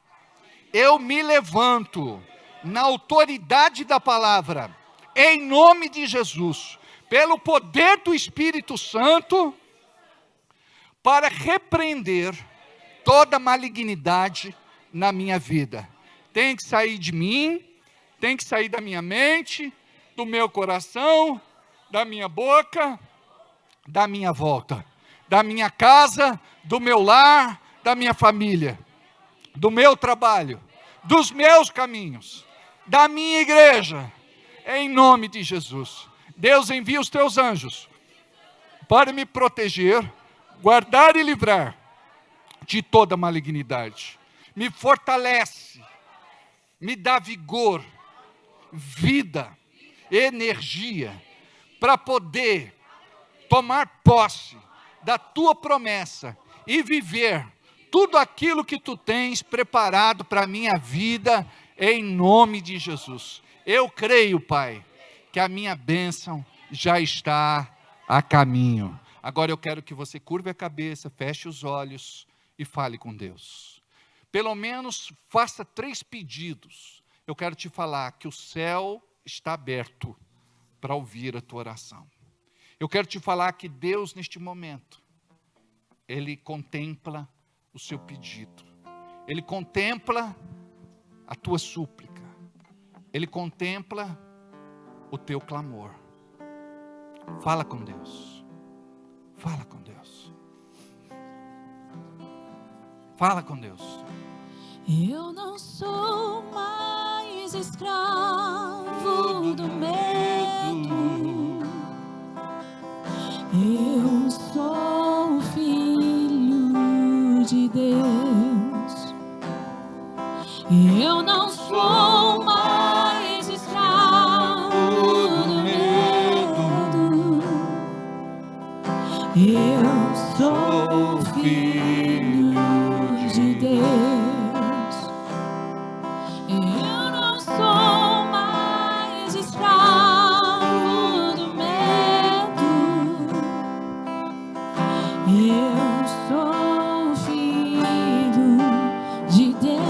eu me levanto na autoridade da palavra, em nome de Jesus, pelo poder do Espírito Santo, para repreender toda malignidade na minha vida. Tem que sair de mim, tem que sair da minha mente, do meu coração, da minha boca, da minha volta. Da minha casa, do meu lar, da minha família, do meu trabalho, dos meus caminhos, da minha igreja, em nome de Jesus. Deus envia os teus anjos para me proteger, guardar e livrar de toda malignidade. Me fortalece, me dá vigor, vida, energia, para poder tomar posse da tua promessa e viver tudo aquilo que tu tens preparado para a minha vida, em nome de Jesus. Eu creio, Pai, que a minha bênção já está a caminho. Agora eu quero que você curve a cabeça, feche os olhos e fale com Deus. Pelo menos faça 3 pedidos. Eu quero te falar que o céu está aberto para ouvir a tua oração. Eu quero te falar que Deus, neste momento, Ele contempla o seu pedido. Ele contempla a tua súplica. Ele contempla o teu clamor. Fala com Deus. Fala com Deus. Fala com Deus. Eu não sou mais escravo do medo. Eu sou filho de Deus. Eu não sou mais escravo do medo. Eu sou filho de Deus. Eu não sou mais escravo do medo. Eu sou filho de Deus.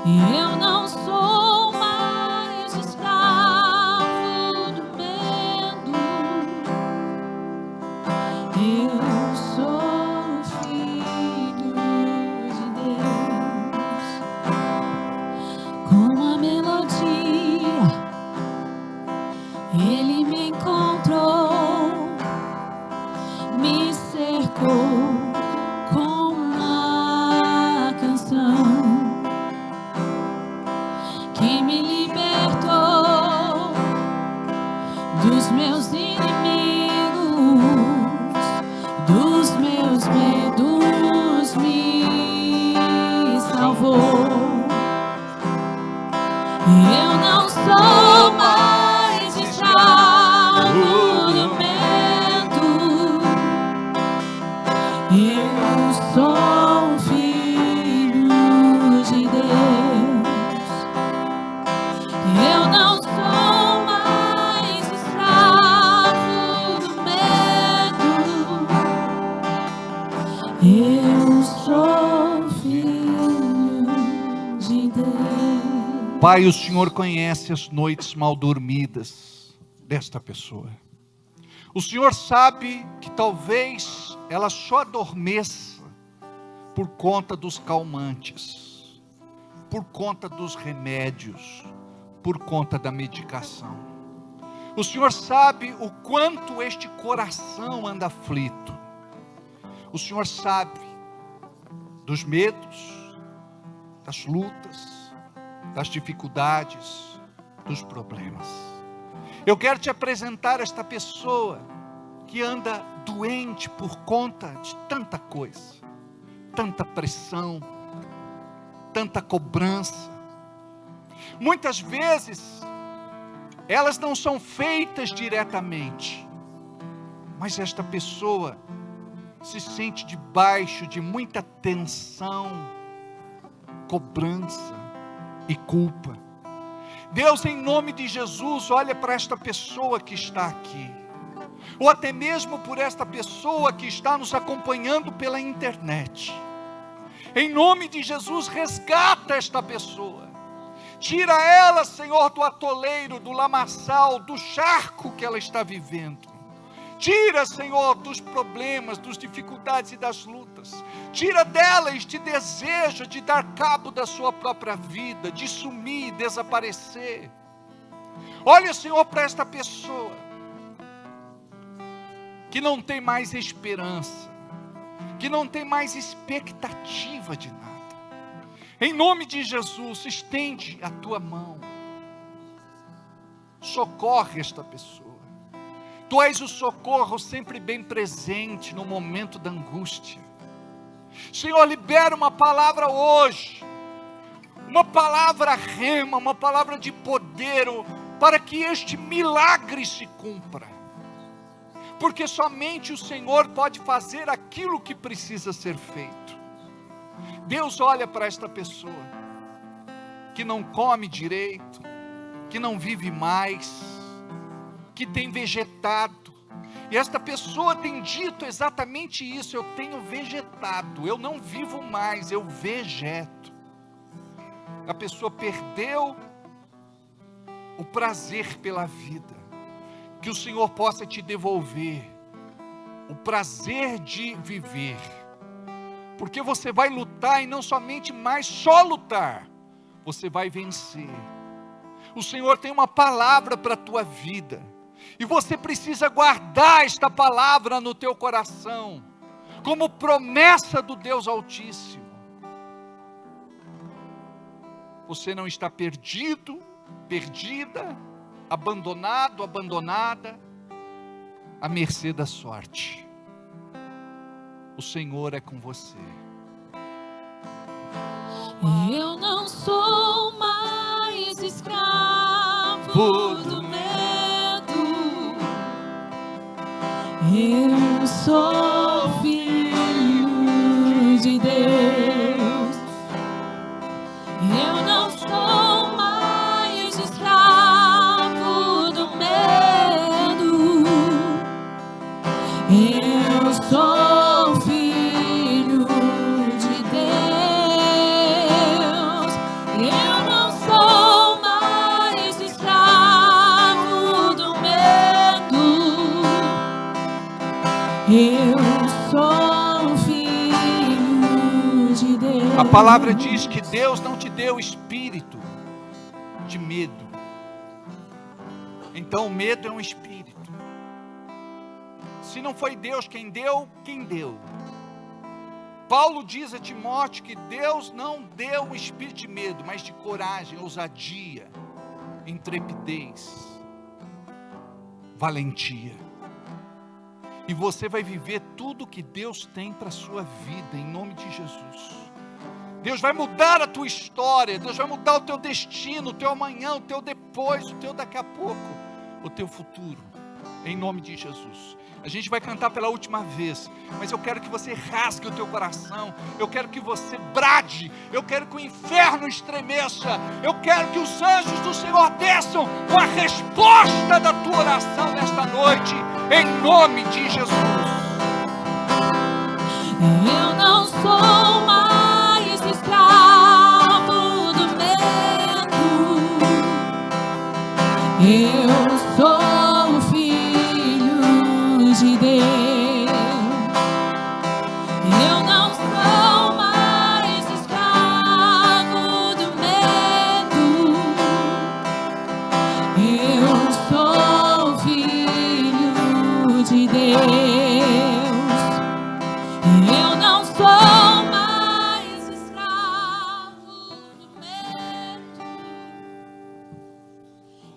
Eu não sou mais escravo do medo. Eu sou filho de Deus. Com a melodia, Ele me encontrou, me cercou com uma canção que me libertou dos meus inimigos, dos meus medos, me salvou. Eu não sou mais escravo do medo. Eu sou filho de Deus. Eu não sou mais escravo do medo. Eu sou filho de Deus. Pai, o Senhor conhece as noites mal dormidas desta pessoa. O Senhor sabe que talvez ela só adormeça por conta dos calmantes, por conta dos remédios, por conta da medicação. O Senhor sabe o quanto este coração anda aflito. O Senhor sabe dos medos, das lutas, das dificuldades, dos problemas. Eu quero te apresentar esta pessoa que anda doente por conta de tanta coisa, tanta pressão, tanta cobrança. Muitas vezes, elas não são feitas diretamente, mas esta pessoa se sente debaixo de muita tensão, cobrança e culpa. Deus, em nome de Jesus, olha para esta pessoa que está aqui, ou até mesmo por esta pessoa que está nos acompanhando pela internet. Em nome de Jesus, resgata esta pessoa. Tira ela, Senhor, do atoleiro, do lamaçal, do charco que ela está vivendo. Tira, Senhor, dos problemas, das dificuldades e das lutas. Tira dela este desejo de dar cabo da sua própria vida, de sumir, desaparecer. Olha, Senhor, para esta pessoa que não tem mais esperança, que não tem mais expectativa de nada. Em nome de Jesus, estende a tua mão. Socorre esta pessoa. Tu és o socorro sempre bem presente no momento da angústia. Senhor, libera uma palavra hoje, uma palavra rema, uma palavra de poder, para que este milagre se cumpra. Porque somente o Senhor pode fazer aquilo que precisa ser feito. Deus, olha para esta pessoa, que não come direito, que não vive mais, que tem vegetado, e esta pessoa tem dito exatamente isso: eu tenho vegetado, eu não vivo mais, eu vegeto. A pessoa perdeu o prazer pela vida. Que o Senhor possa te devolver o prazer de viver, porque você vai lutar, e não somente mais só lutar, você vai vencer. O Senhor tem uma palavra para a tua vida, e você precisa guardar esta palavra no teu coração, como promessa do Deus Altíssimo. Você não está perdido, perdida, abandonado, abandonada, à mercê da sorte. O Senhor é com você. Eu não sou mais escravo do medo. Eu sou filho de Deus. Eu não sou mais escravo do medo. Eu sou filho de Deus. Eu não sou mais escravo do medo. Eu sou filho de Deus. A palavra diz que Deus não te deu espírito de medo. Então o medo é um espírito. Se não foi Deus quem deu, quem deu? Paulo diz a Timóteo que Deus não deu um espírito de medo, mas de coragem, ousadia, intrepidez, valentia. E você vai viver tudo que Deus tem para a sua vida, em nome de Jesus. Deus vai mudar a tua história, Deus vai mudar o teu destino, o teu amanhã, o teu depois, o teu daqui a pouco, o teu futuro, em nome de Jesus. A gente vai cantar pela última vez, mas eu quero que você rasgue o teu coração, eu quero que você brade, eu quero que o inferno estremeça, eu quero que os anjos do Senhor desçam com a resposta da tua oração nesta noite, em nome de Jesus. Eu não sou mais escravo do medo. Eu sou filho de Deus. Eu não sou mais escravo do medo. Eu sou filho de Deus. Eu não sou mais escravo do medo.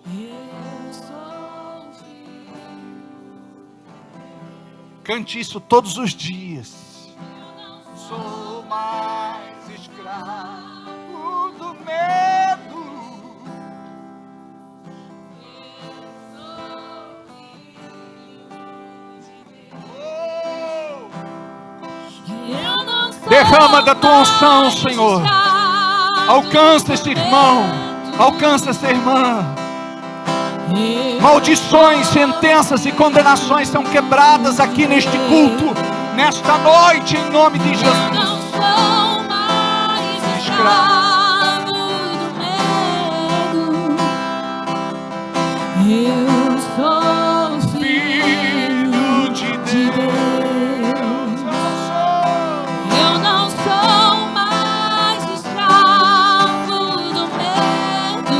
Eu sou filho. Cante isso todos os dias. Sou mais escravo do medo. Eu não sou Derrama da tua unção, mais Senhor. escravo Alcança esse do irmão, medo. alcança essa irmã. Eu Maldições, sentenças e condenações são quebradas aqui neste culto, nesta noite, em nome de Jesus. não sou mais escravo do medo. Eu sou filho de Deus. Eu não sou mais escravo do medo.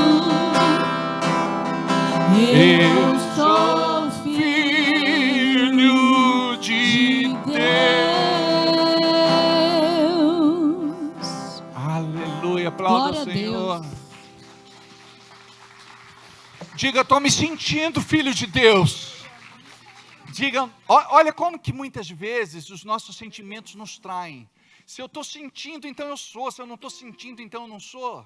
Eu sou filho de Deus. Aleluia, aplauda Glória o a Senhor. Deus. Diga, estou me sentindo filho de Deus. Diga, olha como que muitas vezes os nossos sentimentos nos traem. Se eu estou sentindo, então eu sou. Se eu não estou sentindo, então eu não sou.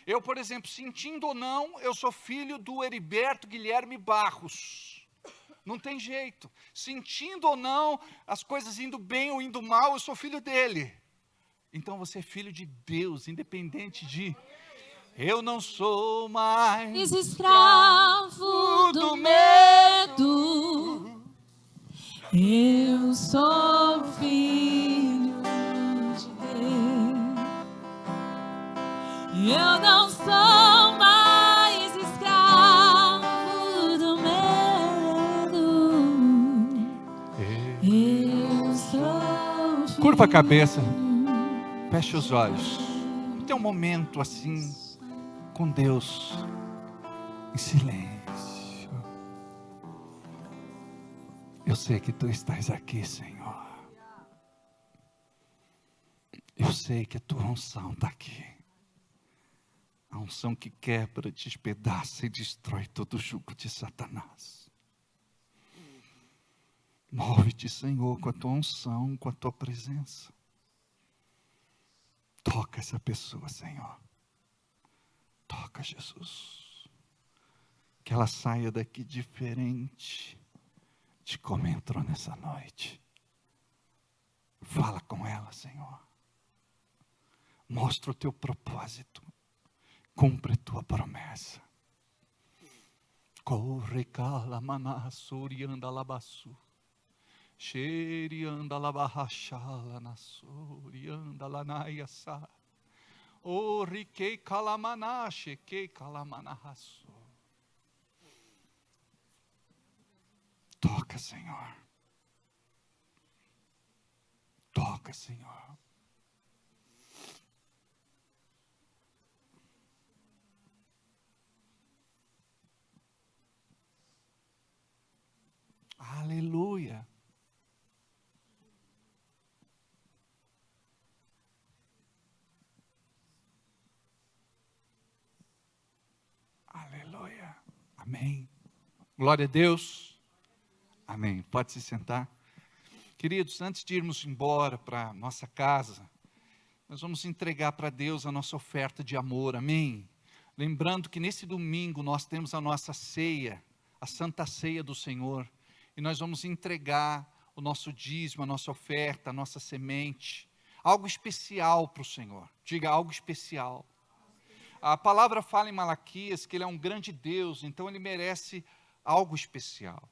Eu, por exemplo, sentindo ou não, eu sou filho do Heriberto Guilherme Barros. Não tem jeito. Sentindo ou não, as coisas indo bem ou indo mal, eu sou filho dele. Então você é filho de Deus, independente de... Eu não sou mais Escravo do medo. Eu sou filho de Deus. Eu não sou mais escravo do medo. Eu sou filho. Curva a cabeça, feche os olhos. Tem um momento assim, com Deus, em silêncio. Eu sei que Tu estás aqui, Senhor. Eu sei que a Tua unção está aqui. A unção que quebra, despedaça e destrói todo o jugo de Satanás. Move-te, Senhor, com a Tua unção, com a Tua presença. Toca essa pessoa, Senhor. Toca, Jesus. Que ela saia daqui diferente de como entrou nessa noite. Fala com ela, Senhor. Mostra o teu propósito. Cumpre tua promessa. Corre cala manassuri anda labaçu. Xeri anda labarrachala nassuri anda lanaiaçá. O riquei calamana, chequei calamanaçu. Toca, Senhor. Toca, Senhor. Aleluia. Aleluia. Amém. Glória a Deus. Amém. Pode se sentar. Queridos, antes de irmos embora para nossa casa, nós vamos entregar para Deus a nossa oferta de amor. Amém. Lembrando que nesse domingo nós temos a nossa ceia, a Santa Ceia do Senhor. E nós vamos entregar o nosso dízimo, a nossa oferta, a nossa semente. Algo especial para o Senhor. Diga, algo especial. A palavra fala em Malaquias que Ele é um grande Deus, então Ele merece algo especial.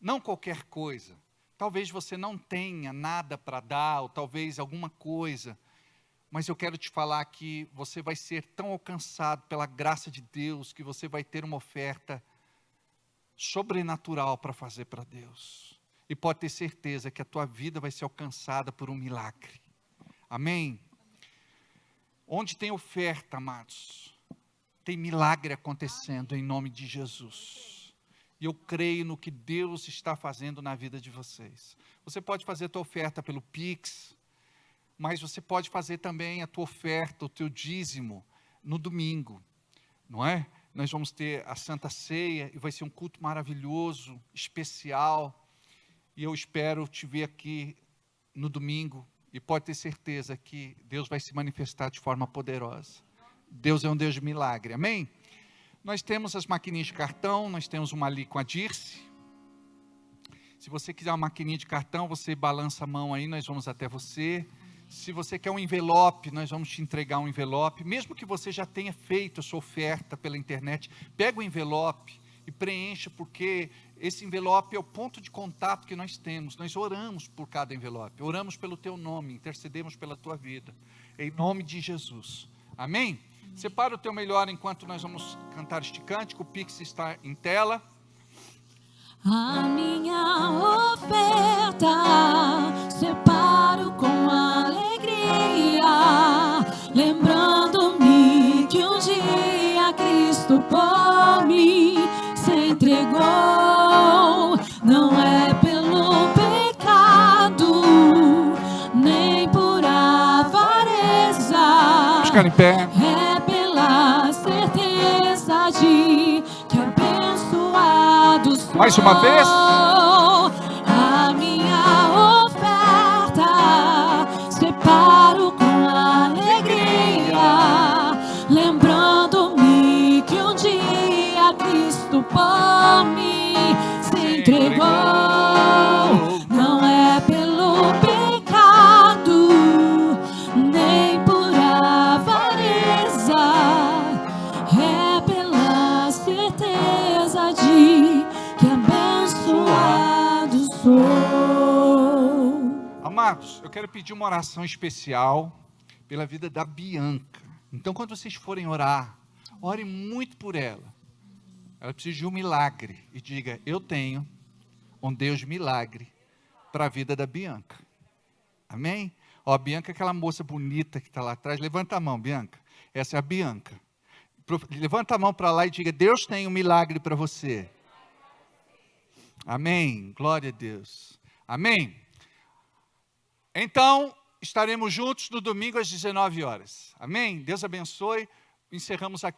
Não qualquer coisa. Talvez você não tenha nada para dar, ou talvez alguma coisa. Mas eu quero te falar que você vai ser tão alcançado pela graça de Deus, que você vai ter uma oferta sobrenatural para fazer para Deus. E pode ter certeza que a tua vida vai ser alcançada por um milagre. Amém? Onde tem oferta, amados, tem milagre acontecendo em nome de Jesus. E eu creio no que Deus está fazendo na vida de vocês. Você pode fazer a tua oferta pelo Pix, mas você pode fazer também a tua oferta, o teu dízimo, no domingo, não é? Nós vamos ter a Santa Ceia e vai ser um culto maravilhoso, especial. E eu espero te ver aqui no domingo. E pode ter certeza que Deus vai se manifestar de forma poderosa. Deus é um Deus de milagre, amém? Nós temos as maquininhas de cartão, nós temos uma ali com a Dirce. Se você quiser uma maquininha de cartão, você balança a mão aí, nós vamos até você. Se você quer um envelope, nós vamos te entregar um envelope. Mesmo que você já tenha feito a sua oferta pela internet, pega o envelope e preencha, porque esse envelope é o ponto de contato que nós temos. Nós oramos por cada envelope, oramos pelo teu nome, intercedemos pela tua vida, em nome de Jesus. Amém? Separa o teu melhor enquanto nós vamos cantar este cântico. O Pix está em tela. A minha oferta separo com alegria, lembrando-me que um dia Cristo por mim se entregou. Não é pelo pecado, nem por avareza. Vamos ficar em pé. É pela certeza de que abençoado sou. Mais uma vez. A minha oferta separo com alegria, lembrando-me que um dia Cristo por mim se entregou. Não é pelo pecado, nem por avareza, é pela certeza de que abençoado sou. Amados, eu quero pedir uma oração especial pela vida da Bianca. Então, quando vocês forem orar, orem muito por ela. Ela precisa de um milagre. E diga, eu tenho um Deus de milagre para a vida da Bianca. Amém? Ó, a Bianca é aquela moça bonita que está lá atrás. Levanta a mão, Bianca. Essa é a Bianca. Levanta a mão para lá e diga, Deus tem um milagre para você. Amém. Glória a Deus. Amém. Então, estaremos juntos no domingo às 19 horas. Amém? Deus abençoe. Encerramos aqui.